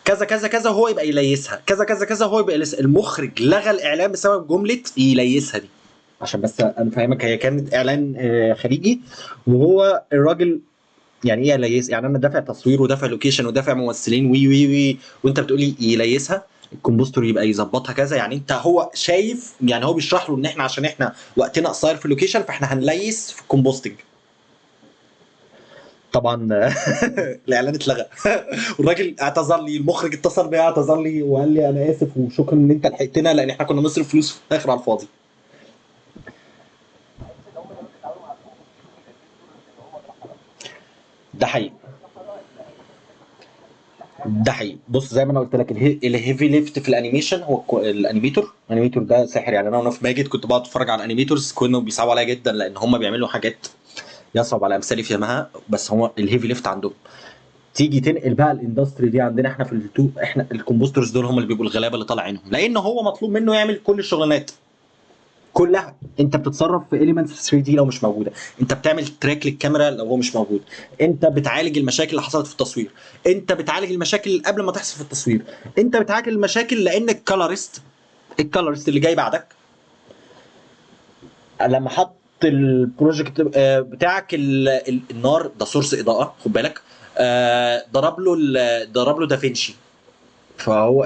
كذا كذا كذا وهو يبقى يليسها، كذا كذا كذا وهو يبقى يليسها. المخرج لغى الاعلان بسبب جمله يليسها دي. عشان بس انا فاهمك، هي كانت اعلان خارجي، وهو الراجل يعني ايه يليس؟ يعني انا دافع تصوير ودافع لوكيشن ودافع ممثلين وي وي وي، وانت بتقولي يليسها؟ الكومبوستر يبقى يظبطها كذا؟ يعني انت هو شايف، يعني هو بيشرح له ان احنا عشان احنا وقتنا قصير في اللوكيشن فاحنا هنليس في الكومبوستنج. طبعا الاعلان اتلغى. والراجل اعتذر لي، المخرج اتصل بيا اعتذر لي وقال لي انا اسف وشكرا ان انت لحقتنا، لان احنا كنا بنصرف فلوس في الاخر على الفاضي. ده حقيقي. ده حقيقي. بص زي ما انا قلت لك، الهيفي ليفت في الانيميشن هو الانيميتور ده ساحر. يعني انا وانا في ماجد كنت بقعد اتفرج على الانيميتورز، كانوا بيصعبوا عليا جدا لان هم بيعملوا حاجات يصعب على امثالي فهمها، بس هو الهيفي ليفت عندهم. تيجي تنقل بقى الاندستري دي عندنا احنا في التو، احنا الكومبوسترز دول هم اللي بيبقوا الغلابه اللي طالع عينهم، لان هو مطلوب منه يعمل كل الشغلانات كلها. انت بتتصرف في اليمنتس 3 دي لو مش موجوده، انت بتعمل تراك للكاميرا لو هو مش موجود، انت بتعالج المشاكل اللي حصلت في التصوير، انت بتعالج المشاكل اللي قبل ما تحصل في التصوير، انت بتعالج المشاكل لان الكالورست اللي جاي بعدك لما حط البروجكت بتاعك النار ده سورس اضاءه، خد بالك. ضرب له دافنشي.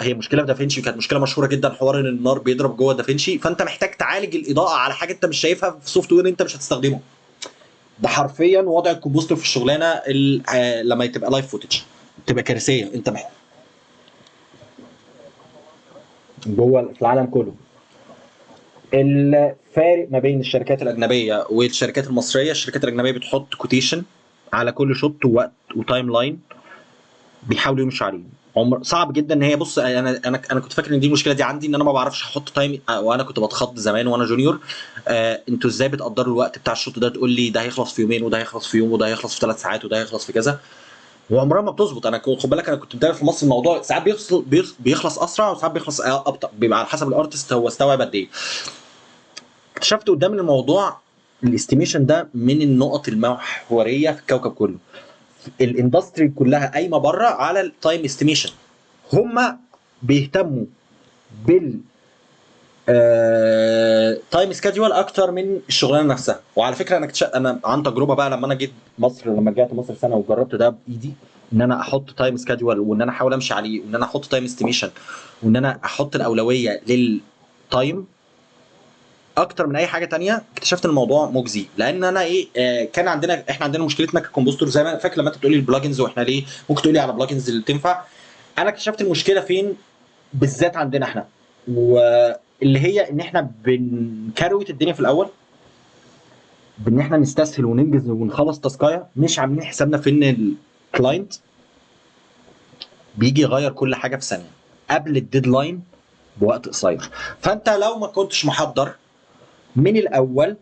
هي مشكله في دافنشي، كانت مشكله مشهوره جدا، حوار ان النار بيضرب جوه دافنشي، فانت محتاج تعالج الاضاءه على حاجه انت مش شايفها في سوفت وير انت مش هتستخدمه. ده حرفيا وضع الكمبوستر في الشغلانه لما تبقى لايف فوتج تبقى كارثيه. انت محتاج جوه في العالم كله. الفارق ما بين الشركات الاجنبيه والشركات المصريه، الشركات الاجنبيه بتحط كوتيشن على كل شوت ووقت وتايم لاين بيحاولوا يمشوا عليه. صعب جدا ان هي، بص انا كنت فاكر ان دي المشكله دي عندي، ان انا ما بعرفش احط تايم، وانا كنت بتخض زمان وانا جونيور. انتوا ازاي بتقدروا الوقت بتاع الشوط ده؟ تقول لي ده هيخلص في يومين وده هيخلص في يوم وده هيخلص في 3 ساعات وده هيخلص في كذا. وعمرها ما بتظبط. انا خد بالك انا كنت متابع في مصر الموضوع، ساعات بيخلص اسرع وساعات بيخلص ابطا، بيبقى على حسب الارتست هو استوعب قد ايه. اكتشفت قدام إن الموضوع الاستيميشن ده من النقط المحوريه في الكوكب كله. الاندستري كلها قايمه بره على التايم استيميشن. هم بيهتموا بال تايم سكادجوال اكتر من الشغلانه نفسها. وعلى فكره انا عن تجربه بقى، لما انا جيت مصر، لما رجعت مصر سنه وجربت ده بايدي، ان انا احط تايم سكادجوال وان انا احاول امشي عليه وان انا احط تايم استيميشن وان انا احط الاولويه للتايم اكتر من اي حاجه تانية. اكتشفت ان الموضوع مجزي، لان انا ايه، كان احنا عندنا مشكلتنا ككمبوستر. زي ما فاكر لما انت بتقولي البلجنز واحنا ليه ممكن تقولي على بلجنز اللي تنفع. انا اكتشفت المشكله فين بالذات عندنا احنا، واللي هي ان احنا بنكروت الدنيا في الاول بان احنا نستسهل وننجز ونخلص تاسكايه، مش عاملين حسابنا في ان الكلاينت بيجي يغير كل حاجه في ثانيه قبل الديدلاين بوقت قصير. فانت لو ما كنتش محضر من الاول،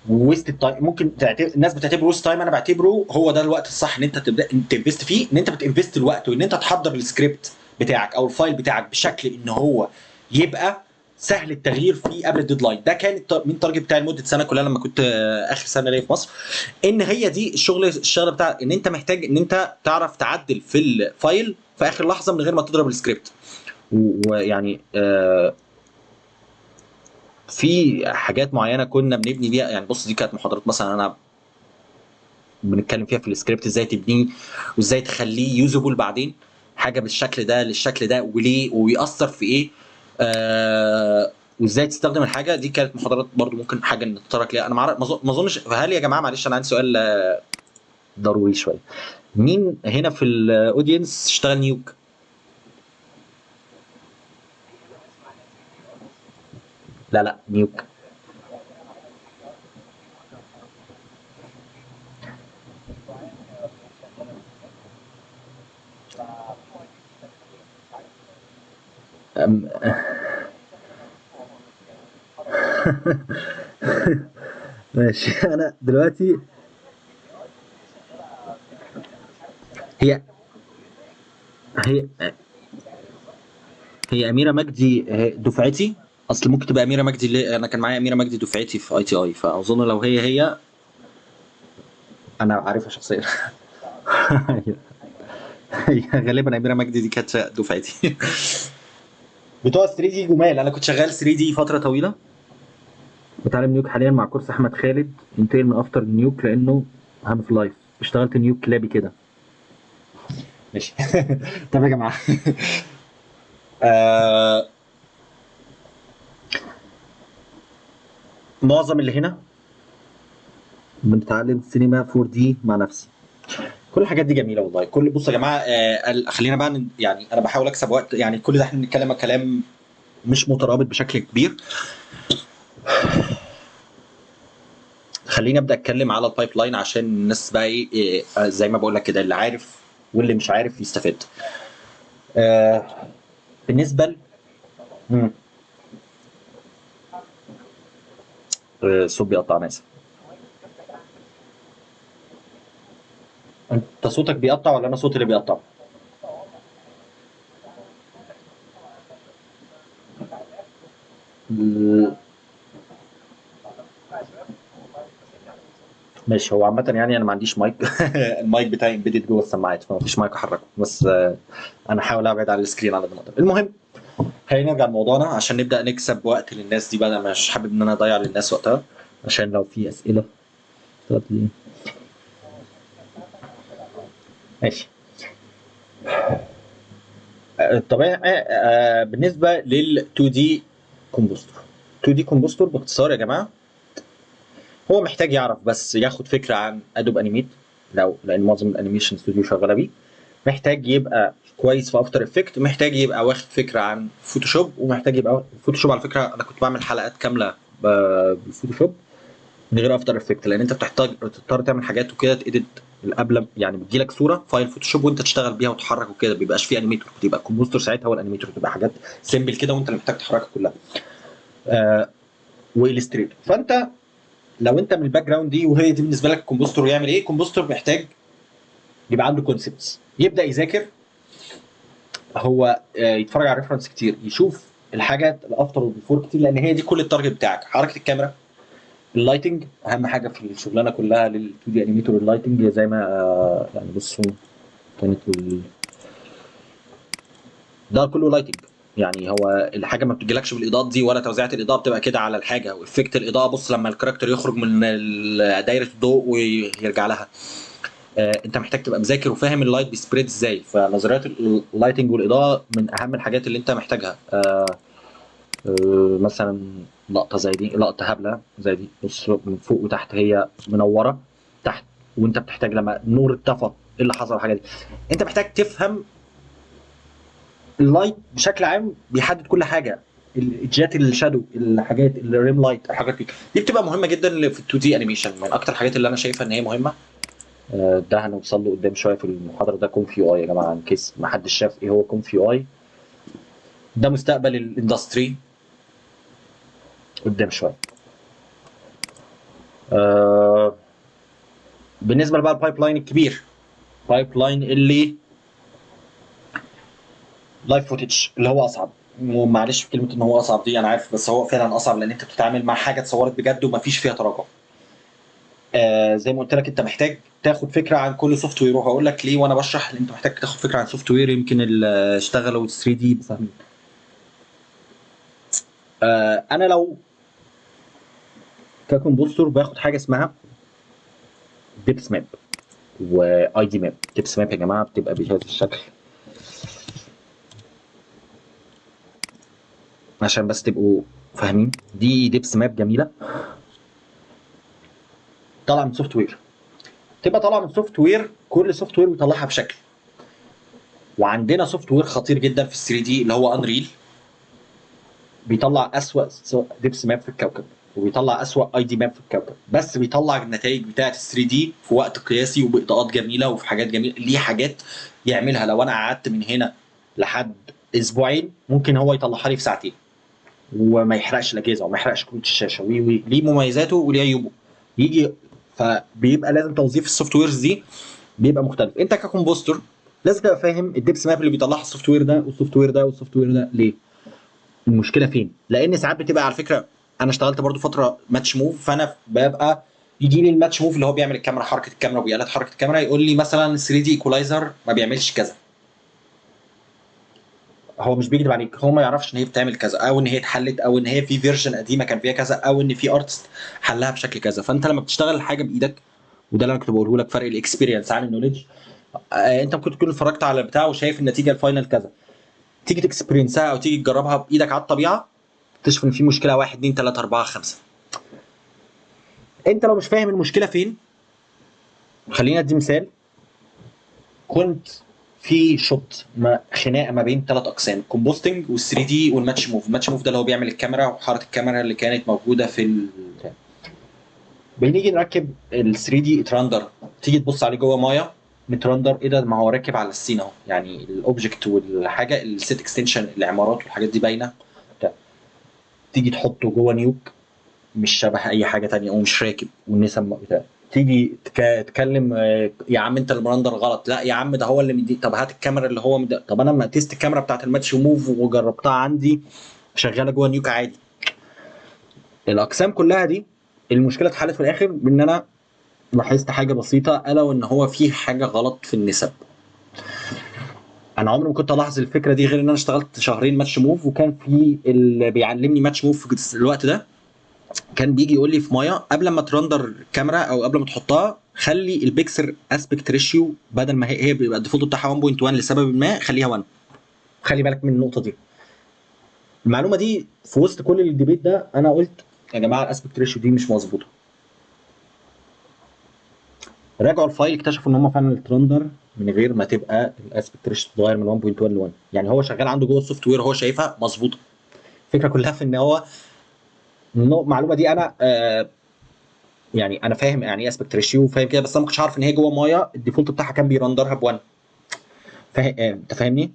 ويست التايم ممكن الناس بتعتبره ويست تايم، انا بعتبره هو ده الوقت الصح ان انت تبدا تنفست فيه، ان انت بتنفست الوقت وان انت تحضر السكريبت بتاعك او الفايل بتاعك بشكل ان هو يبقى سهل التغيير فيه قبل الديدلاين. ده كان من تارجت بتاعي لمده سنه كلها لما كنت اخر سنه ليا في مصر. ان هي دي الشغل بتاع ان انت محتاج ان انت تعرف تعدل في الفايل في اخر لحظه من غير ما تضرب السكريبت. ويعني في حاجات معينه كنا بنبني بيها. يعني بص دي كانت محاضرات مثلا انا بنتكلم فيها في السكريبت ازاي تبنيه وازاي تخليه يوزبل بعدين، حاجه بالشكل ده للشكل ده وليه ويأثر في ايه. وازاي تستخدم الحاجه دي. كانت محاضرات برضو ممكن حاجه نتطرق ليها. انا ما اظنش. هل يا جماعه معلش انا عندي سؤال ضروري شويه، مين هنا في الاودينس اشتغل نيوك؟ لا لا نيوك. أم... ماشي. انا دلوقتي هي هي هي اميره مجدي دفعتي. اصل ممكن تبقى اميره مجدي، اللي انا كان معايا اميره مجدي دفعتي في اي تي اي، فاظن لو هي انا عارفها شخصيا. هي غالبا اميره مجدي دي كانت دفعتي. بتوع 3 دي جمال. انا كنت شغال 3 دي فتره طويله. بتعلم نيوك حاليا مع كورس احمد خالد، انتقل من افتر نيوك لانه اهم في لايف. اشتغلت نيوك كلابي كده. ماشي. طب يا جماعه. آه معظم اللي هنا بنتعلم سينما 4 دي مع نفسي. كل الحاجات دي جميله والله. بصوا يا جماعه، خلينا بقى يعني انا بحاول اكسب وقت، يعني كل ده احنا بنتكلم كلام مش مترابط بشكل كبير. خليني ابدا اتكلم على البايب لاين عشان الناس بقى زي ما بقول لك كده، اللي عارف واللي مش عارف يستفاد. آه بالنسبه مم. الصوت بيقطع، انا اسف. انت صوتك بيقطع ولا انا صوتي اللي بيقطع؟ ال- ماشي. هو عامة يعني انا ما عنديش مايك. المايك بتاعي امبيدد جوه السماعات، فما فيش مايك احركه، بس انا هحاول ابعد عن السكرين على قد ما اقدر. المهم، خلينا نرجع لموضوعنا عشان نبدا نكسب وقت للناس دي بقى. انا مش حابب ان انا اضيع للناس وقتها، عشان لو في اسئله. ماشي. طبيعي. بالنسبه لل 2 دي كومبوستر، 2 دي كومبوستر باختصار يا جماعه، هو محتاج يعرف بس ياخد فكره عن ادوب انيميت، لان معظم الانيميشن ستوديو شغاله بيه. محتاج يبقى كويس في افتر افكت، محتاج يبقى واخد فكره عن فوتوشوب، ومحتاج يبقى فوتوشوب. على فكره انا كنت بعمل حلقات كامله بالفوتوشوب من غير افتر افكت، لان انت بتضطر تعمل حاجات وكده، تedit القبله. يعني بتجيلك صوره فايل فوتوشوب وانت تشتغل بيها وتحرك وكده، ما بيبقاش فيه انيميتور، بتبقى الكمبوستر ساعتها هو الانيميتور، بتبقى حاجات سيمبل كده وانت اللي محتاج تحركها كلها. آه والستريتور. فانت لو انت من الباك جراوند دي وهي دي بالنسبه لك، الكمبوستر يعمل ايه؟ الكمبوستر محتاج يبقى عنده كونسبتس، يبدا يذاكر. هو يتفرج على ريفرنس كتير، يشوف الحاجات الافتر والبيفور كتير، لان هي دي كل التارجت بتاعك. حركه الكاميرا، اللايتنج اهم حاجه في الشغلانه كلها لل 2 دي انيميتور. اللايتنج زي ما يعني بصوا، كانت ده كله لايتنج. يعني هو الحاجه ما بتجيلكش بالاضاءات دي، ولا توزيعات الاضاءه بتبقى كده على الحاجه، وافكت الاضاءه. بص لما الكاركتر يخرج من دايره الضوء ويرجع لها، انت محتاج تبقى مذاكر وفاهم اللايت بيسبريد ازاي. فنظريات اللايتنج والاضاءه من اهم الحاجات اللي انت محتاجها. مثلا لقطه زي دي، لقطه هبله زي دي، بص من فوق وتحت هي منوره تحت، وانت بتحتاج لما النور اتطفى ايه اللي حصل. الحاجه دي انت محتاج تفهم. اللايت بشكل عام بيحدد كل حاجه، الجات، الشادو، الحاجات، الريم لايت، الحاجات دي بتبقى مهمه جدا في ال 2 دي انيميشن. من اكتر الحاجات اللي انا شايفها ان هي مهمه. ده هنوصل له قدام شويه في المحاضره. ده كونف يو اي يا جماعه، ان كيس ما حدش شاف ايه هو كونف يو اي. ده مستقبل الاندستري قدام شويه. آه بالنسبه بقى البايب لاين الكبير، بايب لاين اللي لايف فوتج، اللي هو اصعب. ومعلش في كلمه ان هو اصعب دي، انا عارف، بس هو فعلا اصعب، لان انت بتتعامل مع حاجه اتصورت بجد ومفيش فيها تراجع. زي ما قلت لك، انت محتاج تاخد فكره عن كل سوفت وير، وهقول لك ليه وانا بشرح. انت محتاج تاخد فكره عن سوفت وير، يمكن اللي اشتغلوا 3 دي فاهمين. انا لو ككمبوستر باخد حاجه اسمها ديبس ماب واي دي ماب. ديبس ماب يا جماعه بتبقى بهذا الشكل، عشان بس تبقوا فاهمين. دي ديبس ماب جميله طالعه من سوفت وير، تبقى طالعه من سوفت وير، كل سوفت وير بيطلعها بشكل. وعندنا سوفت وير خطير جدا في ال 3 دي اللي هو انريل، بيطلع اسوأ ديبس ماب في الكوكب، وبيطلع اسوأ اي دي ماب في الكوكب، بس بيطلع النتائج بتاعه ال 3 دي في وقت قياسي وباضاءات جميله وفي حاجات جميله. ليه حاجات يعملها لو انا قعدت من هنا لحد اسبوعين ممكن هو يطلعها لي في ساعتين، وما يحرقش الاجهزه وما يحرقش كروت الشاشه، وي ليه مميزاته وليه عيوبه. يجي فبيبقى لازم توظيف السوفت ويرز دي بيبقى مختلف. انت ككمبوستر لازم تبقى فاهم الديبس ماب اللي بيطلعها السوفت وير ده والسوفت وير ده والسوفت وير ده ليه. المشكله فين؟ لان ساعات بتبقى على فكره، انا اشتغلت برضو فتره ماتش موف، فانا ببقى يجي لي الماتش موف اللي هو بيعمل الكاميرا، حركه الكاميرا وبيقلد حركه الكاميرا، يقول لي مثلا 3 دي ايكولايزر ما بيعملش كذا. هو مش بيكدب عليك، هو ما يعرفش ان هي بتعمل كذا، او ان هي اتحلت، او ان هي في فيرجن قديمه كان فيها كذا، او ان في ارتست حلها بشكل كذا. فانت لما بتشتغل الحاجه بايدك، وده اللي انا كنت بقوله لك، فرق الاكسبيرينس عن النولج. انت ممكن تكون اتفرجت على البتاع وشايف النتيجه الفاينل كذا، تيجي تكسبيرينسها او تيجي تجربها بايدك على الطبيعه، تكتشف ان في مشكله 1 2 3 4 5. انت لو مش فاهم المشكله فين، خلينا ادي مثال. كنت في شوت خناقه ما بين ثلاث اقسام: كومبوستنج وال3 دي والماتش موف. الماتش موف ده اللي هو بيعمل الكاميرا وحاره الكاميرا اللي كانت موجوده في بنيجي نركب ال3 دي اترندر، تيجي تبص عليه جوه مايا مترندر، ايه ده؟ ما هو راكب على السين اهو، يعني الاوبجكت والحاجه السيت اكستنشن العمارات والحاجات دي باينه. تيجي تحطه جوه نيوك، مش شبه اي حاجه تانية ومش راكب والنسب بتاع. تيجي تكلم يا عم انت المرندر غلط، لا يا عم ده هو اللي مدي. طب هات الكاميرا اللي هو مدي. طب انا لما تيست الكاميرا بتاعت الماتش موف وجربتها عندي شغاله جوه نيوك عادي. الاقسام كلها دي المشكله اتحلت في الاخر بان انا لاحظت حاجه بسيطه، الا وان هو في حاجه غلط في النسب. انا عمري ما كنت الاحظ الفكره دي غير ان انا اشتغلت شهرين ماتش موف، وكان في اللي بيعلمني ماتش موف في الوقت ده كان بيجي يقول لي في مايا قبل ما ترندر الكاميرا او قبل ما تحطها، خلي البيكسل اسبكت ريشيو بدل ما هي بيبقى الديفولت بتاعها 1.1 لسبب ما، خليها 1. خلي بالك من النقطه دي. المعلومه دي في وسط كل الديبيت ده انا قلت يا جماعه الاسبكت ريشيو دي مش مظبوطه. راجعوا الفايل اكتشفوا ان هم فعلا الترندر من غير ما تبقى الاسبكت ريشيو تتغير من 1.1 ل 1، يعني هو شغال عنده جوه السوفت وير هو شايفها مظبوطه. الفكره كلها في ان هو المعلومه دي انا يعني انا فاهم يعني ايه اسبكت ريشيو وفاهم كده، بس انا ما كنتش عارف ان هي جوه مايا الديفولت بتاعها كان بيرندرها ب 1. فاهم؟ انت فاهمني؟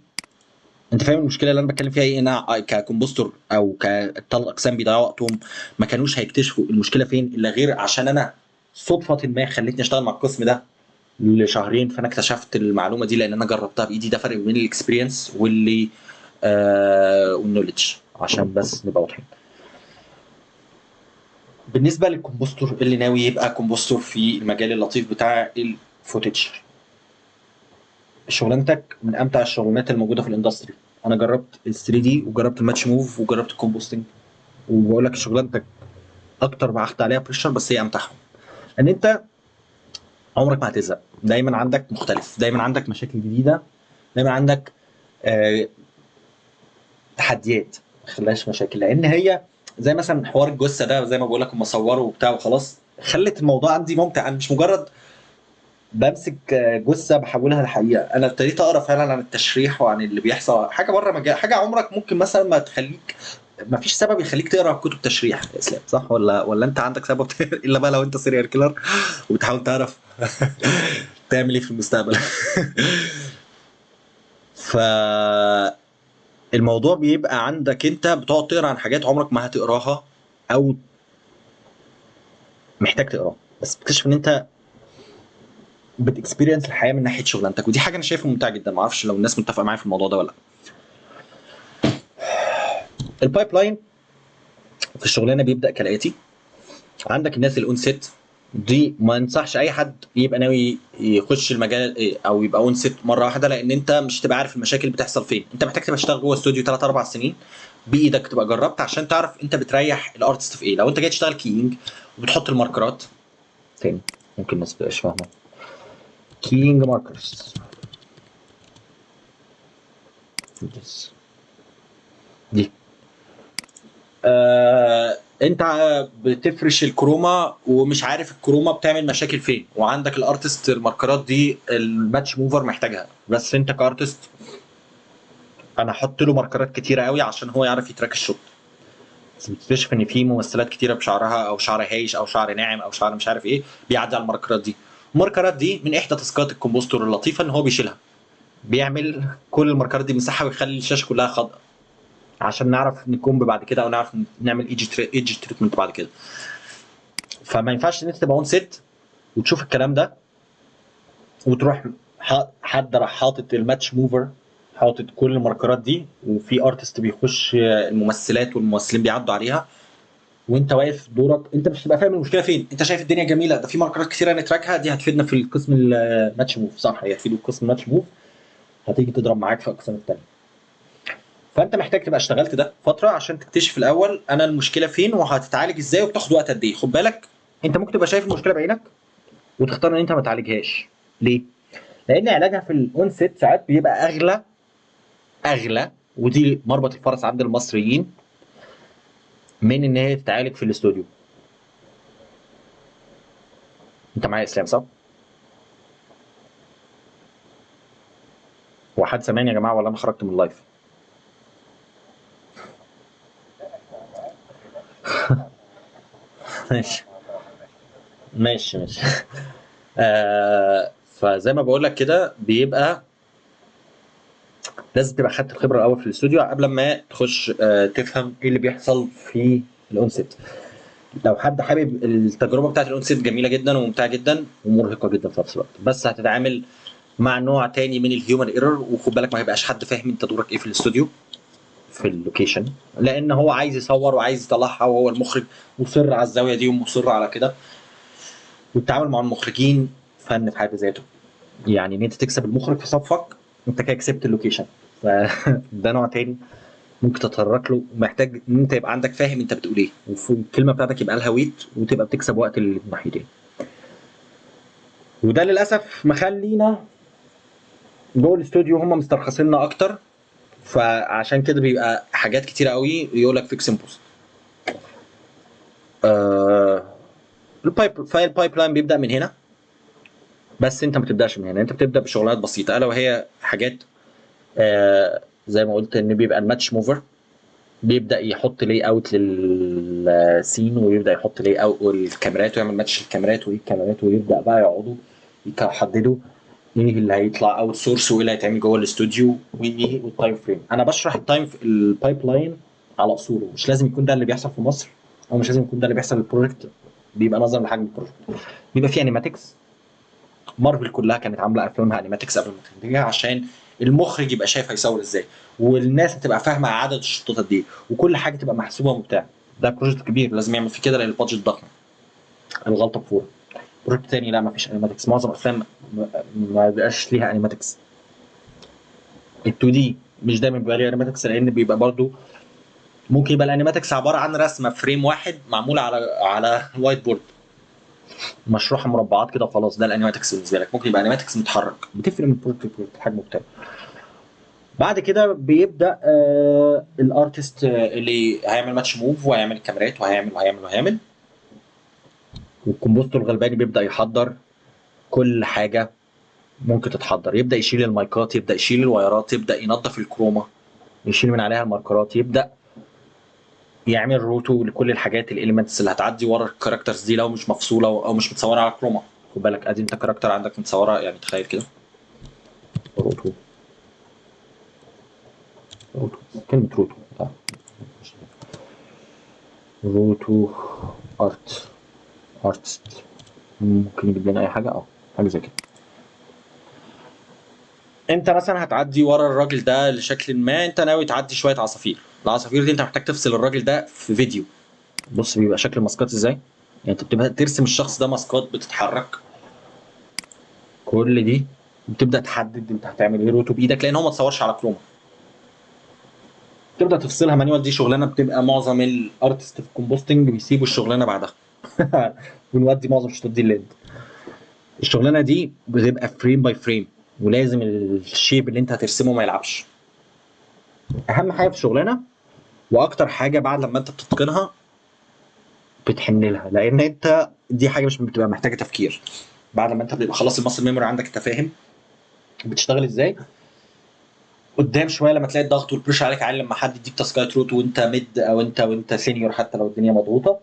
انت فاهم المشكله اللي انا بتكلم فيها ايه؟ انا ككمبوستر او كطلق اقسام بيضيعوا وقتهم ما كانوش هيكتشفوا المشكله فين الا غير عشان انا صدفه ما خلتني اشتغل مع القسم ده لشهرين، فانا اكتشفت المعلومه دي لان انا جربتها بايدي. ده فرق بين الاكسبيرينس والنولج، عشان بس نبقى واضحين. بالنسبه للكمبوستر اللي ناوي يبقى كومبوستر في المجال اللطيف بتاع الفوتج، شغلانتك من امتع الشغلانات الموجوده في الاندستري. انا جربت ال 3 دي وجربت الماتش موف وجربت الكومبوستنج، وبقول لك شغلانتك اكتر ما اخد عليها بريشر، بس هي امتعهم. ان انت عمرك ما هتزهق، دايما عندك مختلف، دايما عندك مشاكل جديده، دايما عندك آه تحديات. ما خلاش مشاكل، لان هي زي مثلا حوار الجثه ده، زي ما بقول لك هم صوروا وبتاع وخلاص، خلت الموضوع عندي ممتع. انا مش مجرد بمسك جثه بحولها لحقيقه، انا ابتديت اقرا فعلا عن التشريح وعن اللي بيحصل، حاجه بره مجال، حاجه عمرك ممكن مثلا ما تخليك، ما فيش سبب يخليك تقرا كتب تشريح يا اسلام، صح ولا انت عندك سبب الا بقى لو انت سيريال كيلر وبتحاول تعرف تعمل ايه في المستقبل. ف الموضوع بيبقى عندك انت بتقعد تقرا عن حاجات عمرك ما هتقراها او محتاج تقراها، بس بتكتشف ان انت بتكسبيرينس الحياه من ناحيه شغلانتك، ودي حاجه انا شايفها ممتعه جدا. ما اعرفش لو الناس متفقه معايا في الموضوع ده ولا لا. البايب لاين في الشغلانه بيبدا كالاتي: عندك الناس الاون سيت دي، ما انصحش اي حد يبقى ناوي يخش المجال او يبقى اون سيت مره واحده، لان انت مش هتبقى عارف المشاكل بتحصل فين. انت محتاج تبقى تشتغل جوه استوديو 3 4 سنين بايدك، تبقى جربت عشان تعرف انت بتريح الارتست في ايه. لو انت جاي تشتغل كينج وبتحط الماركرات تاني، ممكن الناس تبقاش فاهمه كينج ماركرز دي. انت بتفرش الكروما ومش عارف الكروما بتعمل مشاكل فين، وعندك الارتست الماركرات دي الماتش موفر محتاجها، بس انت كارتست انا احط له ماركرات كتيره قوي عشان هو يعرف يتراك الشوت. بس بتكتشف ان في ممثلات كتيره بشعرها او شعر هايش او شعر ناعم او شعر مش عارف ايه بيعدي على الماركرات دي. الماركرات دي من احدى تاسكات الكومبوستور اللطيفه ان هو بيشيلها، بيعمل كل الماركرات دي مساحه ويخلي الشاشه كلها خضراء عشان نعرف نكومب بعد كده او نعرف نعمل ايدج تريتمنت بعد كده. فما ينفعش ان انت تبقى اون سيت وتشوف الكلام ده وتروح حد راح حاطط الماتش موفر، حاطط كل الماركرات دي، وفي ارتست بيخش الممثلات والممثلين بيعدوا عليها، وانت واقف دورك انت مش هتبقى فاهم المشكله فين. انت شايف الدنيا جميله، ده في ماركرات كتيره نتراكها، دي هتفيدنا في القسم الماتش موف، صح؟ هي هتفيد القسم الماتش موف، هتيجي تضرب معاك في الاقسام الثانيه. فانت محتاج تبقى اشتغلت ده فتره عشان تكتشف الاول انا المشكله فين وهتتعالج ازاي، وبتاخد وقت قد ايه. خد بالك انت ممكن تبقى شايف المشكله بعينك وتختار ان انت ما تعالجهاش. ليه؟ لان علاجها في الاونست ساعات بيبقى اغلى، ودي مربط الفرس عند المصريين، من ان هي تتعالج في الاستوديو. انت معايا يا اسلام صح؟ هو حد سامعني يا جماعه ولا انا خرجت من اللايف؟ ماشي ماشي. فزي ما بقول لك كده بيبقى لازم تبقى خدت الخبره الاول في الاستوديو قبل ما تخش تفهم ايه اللي بيحصل في الاونست. لو حد حابب التجربه بتاعت الاونست جميله جدا وممتعه جدا ومرهقه جدا في نفس الوقت، بس هتتعامل مع نوع تاني من الهيومن ايرور. وخد بالك ما هيبقاش حد فاهم انت دورك ايه في الاستوديو في اللوكيشن، لان هو عايز يصور وعايز يطلعها وهو المخرج مصر على الزاويه دي ومصر على كده. والتعامل مع المخرجين فن في حد ذاته، يعني ان انت تكسب المخرج في صفك انت كده كسبت اللوكيشن. فده نوع تاني ممكن تتطرق له، ومحتاج ان انت يبقى عندك فاهم انت بتقول ايه، والكلمه بتاعتك يبقى لها ويت وتبقى بتكسب وقت الناحيتين. وده للاسف مخلينا جوه الاستوديو هم مسترخصيننا اكتر. فعشان كده بيبقى حاجات كتيره قوي يقول لك فيكس بوست. آه البايب لاين بيبدا من هنا، بس انت ما تبداش من هنا، انت بتبدا بشغلات بسيطه الا وهي حاجات زي ما قلت ان بيبقى الماتش موفر بيبدا يحط لي اوت للسين، ويبدا يحط لي اوت الكاميرات ويعمل ماتش الكاميرات وايه الكاميرات، ويبدا بقى يقعدوا يحددوا ايه اللي هيطلع اوت سورس وايه اللي هيتعمل جوه الاستوديو وايه والتايم فريم. انا بشرح البايب لاين على اصوله، مش لازم يكون ده اللي بيحصل في مصر، او مش لازم يكون ده اللي بيحصل في البروجكت. بيبقى نظرا لحجم البروجكت. بيبقى فيه انيماتكس. مارفل كلها كانت عامله افلامها انيماتكس قبل ما تنتجها عشان المخرج يبقى شايف هيصور ازاي، والناس تبقى فاهمه عدد الشطات قد ايه، وكل حاجه تبقى محسوبه وبتاع. ده بروجكت كبير لازم يعمل فيه كده لان البادجت ضخم. الغلطه بفور. بروجكت تاني لا ما فيش انيماتكس، معظم الافلام ما بيبقاش ليها انيماتكس. ال 2 دي مش دايما بيبقى ليها انيماتكس، لان بيبقى برضو ممكن يبقى الانيماتكس عباره عن رسمه فريم واحد معموله على وايت بورد مشروحه مربعات كده وخلاص. ده الانيماتكس بالنسبه لك. ممكن يبقى انيماتكس متحرك، بتفرق من بروجكت لبروجكت حجمه بتاعه. بعد كده بيبدا الارتست اللي هيعمل ماتش موف وهيعمل كاميرات وهيعمل. والكومبوستر الغلباني بيبدا يحضر كل حاجه ممكن تتحضر، يبدا يشيل المايكات، يبدا يشيل الوايرات، يبدا ينظف الكروما، يشيل من عليها الماركرات، يبدا يعمل روتو لكل الحاجات الاليمنتس اللي هتعدي ورا الكاركترز دي لو مش مفصوله او مش متصوره على كروما. خد بالك ادي انت كاركتر عندك متصوره، يعني تخيل كده روتو. روتو كلمه روتو روتو ارت ارتست ممكن يجيب لنا اي حاجه حاجه زي كده. انت مثلا هتعدي ورا الراجل ده لشكل ما، انت ناوي تعدي شويه عصافير. العصافير دي انت محتاج تفصل الراجل ده في فيديو. بص بيبقى شكل الماسكات ازاي، يعني انت بتبقى ترسم الشخص ده ماسكات بتتحرك. كل دي بتبدا تحدد انت هتعمل ايه روتو بايدك، لان هو ما اتصورش على كروما. تبدا تفصلها مانيوال. دي شغلانه بتبقى معظم الارتست في الكومبوستنج بيسيبوا الشغلانه بعدها. ونودي معظم الشطات دي الليد. الشغلانه دي بتبقى فريم باي فريم، ولازم الشيب اللي انت هترسمه ما يلعبش. اهم حاجه في الشغلانه واكتر حاجه بعد لما انت بتتقنها بتحن لها، لان انت دي حاجه مش بتبقى محتاجه تفكير. بعد ما انت بيبقى خلاص الماسل ميموري عندك، انت فاهم بتشتغل ازاي. قدام شويه لما تلاقي الضغط والبريشر عليك عالي، لما حد يديك تاسكات روت وانت ميد او انت سينيور، حتى لو الدنيا مضغوطه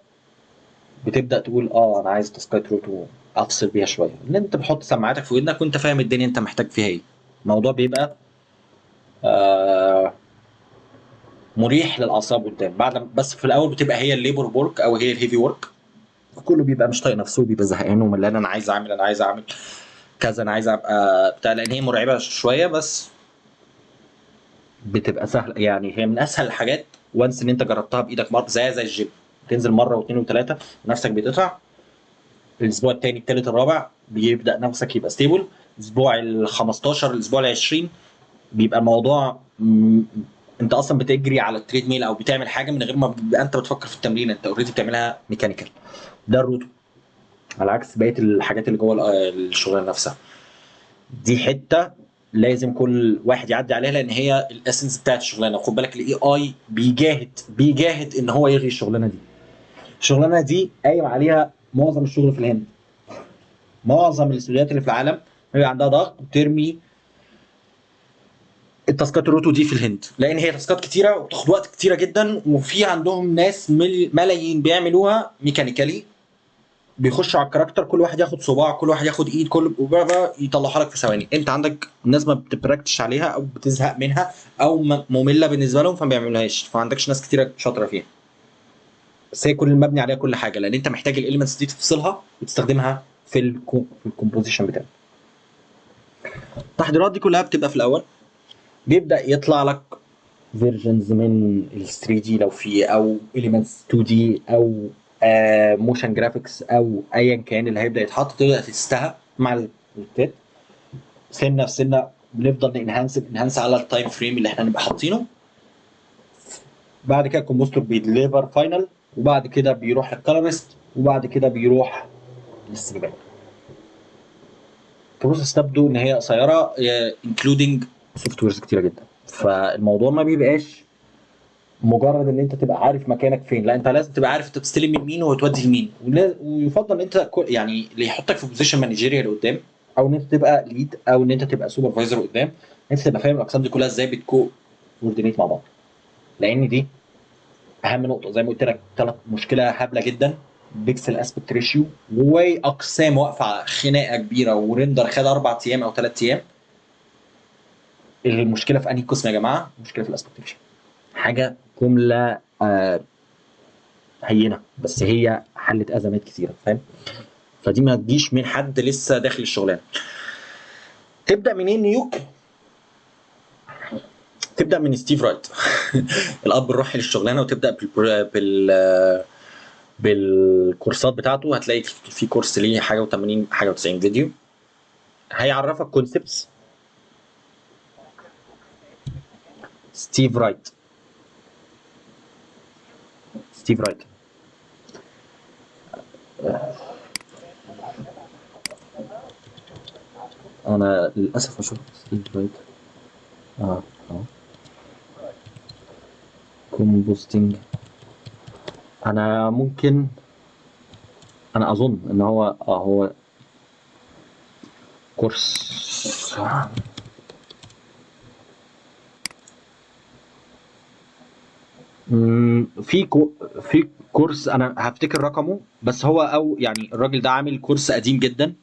بتبدا تقول انا عايز تاسكات روت افصل بيها شويه، لان انت بتحط سماعاتك في ودنك وانت فاهم الدنيا انت محتاج فيها ايه. الموضوع بيبقى آه مريح للاعصاب قدام. بس في الاول بتبقى هي الليبر ورك او هي الهيفي ورك. كله بيبقى مش طايق نفسه، بيبقى زهقان وملان. انا عايز اعمل كذا، انا عايز ابقى بتاع، لان هي مرعبه شويه بس بتبقى سهله. يعني هي من اسهل الحاجات وانس ان انت جربتها بايدك مره، زي الجيم. تنزل مره واثنين وثلاثه نفسك بيتقطع. الاسبوع الثاني الثالث الرابع بيبدا نفسك يبقى ستيبل. الاسبوع ال 15 الاسبوع ال 20 بيبقى الموضوع انت اصلا بتجري على التريد ميل او بتعمل حاجه من غير ما انت بتفكر في التمرين، انت اوريدي بتعملها ميكانيكال. ده الروتو، على عكس بقيه الحاجات اللي جوه الشغلانه نفسها. دي حته لازم كل واحد يعدي عليها، لان هي الاسنس بتاعت الشغلانه. خد بالك الاي اي بيجاهد ان هو يلغي الشغلانه دي. الشغلانه دي قايم عليها معظم الشغل في الهند. معظم الاستوديوهات اللي في العالم هي عندها ضغط بترمي التاسكات الروتو دي في الهند، لان هي تاسكات كتيره وبتاخد وقت كتيره جدا، وفي عندهم ناس ملايين بيعملوها ميكانيكالي. بيخشوا على الكاركتر، كل واحد ياخد صباع، كل واحد ياخد ايد، كل يطلعها لك في ثواني. انت عندك ناس ما بتبراكتش عليها او بتزهق منها او ممله بالنسبه لهم فما بيعملوهاش، فما عندكش ناس كتيره شاطره فيها. بس هي كل المبني عليها كل حاجه، لان انت محتاج الاليمنتس دي تفصلها وتستخدمها في الكومبوزيشن بتاعك. التحضيرات دي كلها بتبقى في الاول، بيبدا يطلع لك فيرجنز من ال 3 دي لو في، او اليمنتس 2 دي، او موشن جرافيكس، او ايا كان اللي هيبدا يتحط، تبدا تستها مع التيت سنه في سنه. بنفضل ننهانس على التايم فريم اللي احنا نبقى حاطينه. بعد كده الكومبوستر بيدليفر فاينل، وبعد كده بيروح للكالوريست، وبعد كده بيروح للسينمات. البروسيس تبدو ان هي قصيره، انكلودنج سوفت ويرز كتيره جدا. فالموضوع ما بيبقاش مجرد ان انت تبقى عارف مكانك فين، لا انت لازم تبقى عارف انت بتستلم من مين وتودي لمين. ويفضل ان انت يعني اللي يحطك في بوزيشن مانجيريال قدام، او ان انت تبقى ليد، او ان انت تبقى سوبرفايزر قدام، انت تبقى فاهم الاقسام دي كلها ازاي بتكوردينيت مع بعض. لان دي اهم نقطه زي ما قلت لك. مشكله هبله جدا، بيكسل اسبكت ريشيو، واقسام واقفه خناقه كبيره، وريندر خد 4 ايام او 3 ايام. المشكله في انهي قسم يا جماعه؟ المشكله في الاسبكت ريشيو. حاجه جمله هينه، بس هي حلت ازمات كثيره، فاهم؟ فدي ما تجيش من حد لسه داخل الشغلانه. تبدا منين نيوك؟ تبدا من ستيف رايت الاب الروحي للشغلانه، وتبدا بالكورسات بتاعته. هتلاقي في كورس ليه حاجه و80 حاجه و90 فيديو هيعرفك كونسبتس. ستيف رايت. ستيف رايت. انا للاسف ما شفت ستيف رايت. اه اه كومبوستنج. انا ممكن، انا اظن ان هو كورس. في كورس انا هفتكر رقمه، بس هو او يعني الراجل ده عامل كورس قديم جدا.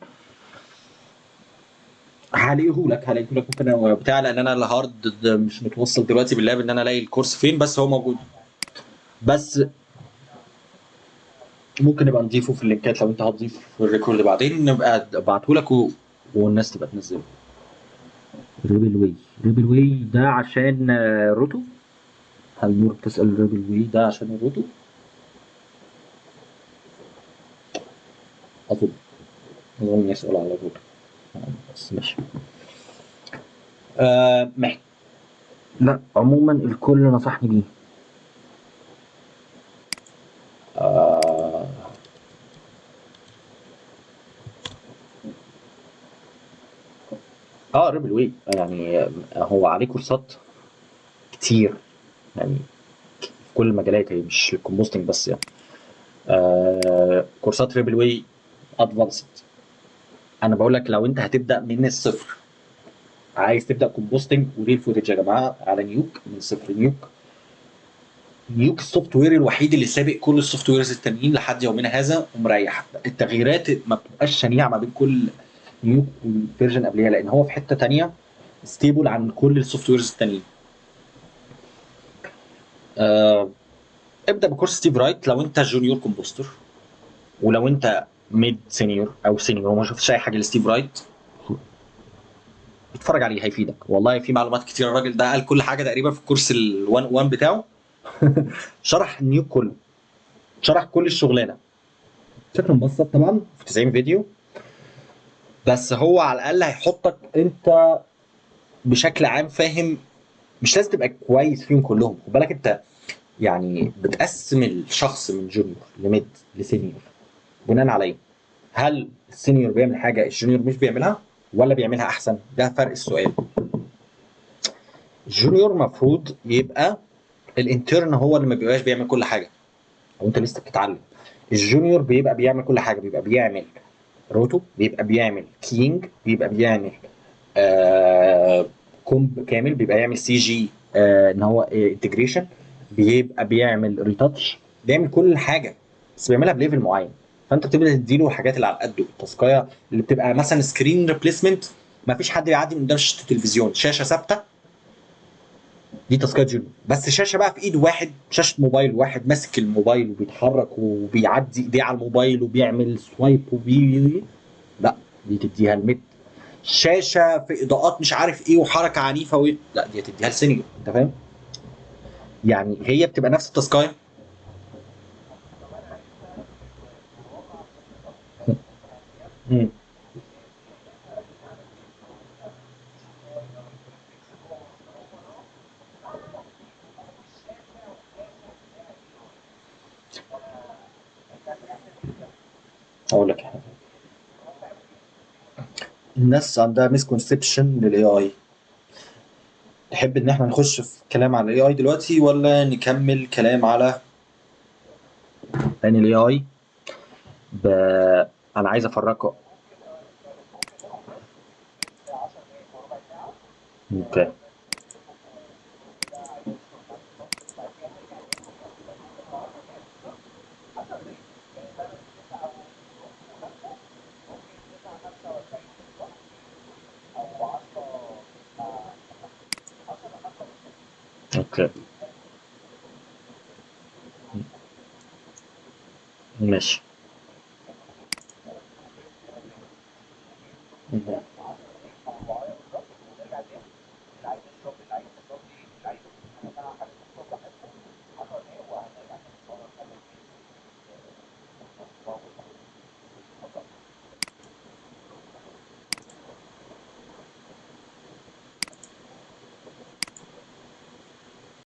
هلاقيه لك ممكن أنا بتاع، لان انا الهارد مش متوصل دلوقتي باللاب ان انا الاقي الكورس فين، بس هو موجود. بس ممكن نبقى نضيفه في اللينكات لو انت هتضيف في الريكورد بعدين، نبقى ابعته لك والناس تبقى تنزله. ريبل واي ده عشان روتو. هل نور بتسأل ريبل واي ده عشان الروتو؟ اظن اظن يسأل على الروتو. بس ماشي. آه مح... لا عموما الكل نصحني بيه. آه ريبل واي يعني هو عليه كورسات كتير، يعني في كل المجالات، هي مش الكومبوستنج بس يعني. كورسات ريبل واي ادفانسد. انا بقول لك لو انت هتبدا من الصفر، عايز تبدا كومبوستنج وريل فوتج يا جماعه، على نيوك من الصفر. نيوك السوفت وير الوحيد اللي سابق كل السوفت ويرز التانيين لحد يومنا هذا، ومريح. التغييرات ما بتبقاش شنيعه ما بين كل نيوك والفيرجن قبلها، لان هو في حته تانيه ستيبل عن كل السوفت ويرز التانيين. آه ابدا بكورس ستيف رايت لو انت جونيور كومبوستر. ولو انت ميد سينيور او سينيور وما شفتش اي حاجه لستيف رايت، اتفرج عليه هيفيدك والله. في معلومات كتير، الراجل ده قال كل حاجه تقريبا في الكورس ال1 بتاعه شرح النيوك كله، شرح كل الشغلانه بشكل مبسط طبعا في 90 فيديو. بس هو على الاقل هيحطك انت بشكل عام فاهم مش لازم تبقى كويس فيهم كلهم، خد بالك انت يعني بتقسم الشخص من جونيور لميد لسينيور بناء على ايه؟ هل السينيور بيعمل حاجه الجونيور مش بيعملها ولا بيعملها احسن؟ ده فرق السؤال. الجونيور المفروض يبقى الانترن هو اللي ما بيبقاش بيعمل كل حاجه، او انت لسه بتتعلم. الجونيور بيبقى بيعمل كل حاجه، بيبقى بيعمل روتو، بيبقى بيعمل كينج، بيبقى بيعمل آه كومب كامل، بيبقى يعمل سي جي ان هو انتجريشن، بيبقى بيعمل ريتاتش، بيعمل كل حاجه بس بيعملها بليفل معين. فانت بتبدا تديله الحاجات اللي على قده، التاسكايه اللي بتبقى مثلا سكرين ريبليسمنت، ما فيش حد بيعدي من قدام شاشه التلفزيون، شاشه ثابته، دي تاسكات جونيور. بس شاشه بقى في ايد واحد، شاشه موبايل واحد ماسك الموبايل وبيتحرك وبيعدي ايديه على الموبايل وبيعمل سوايب لا، دي تديها الميد. شاشه في اضاءات مش عارف ايه وحركه عنيفه لا، دي هتديها لسينيور. انت فاهم؟ يعني هي بتبقى نفس التاسكايه. مم. اقول لك حاجه، الناس عندها مسكونسبشن للاي اي. تحب ان احنا نخش في كلام على الاي اي دلوقتي ولا نكمل كلام على ان الاي اي ب... انا عايز افرقه. اوكي. اوكي ماشي.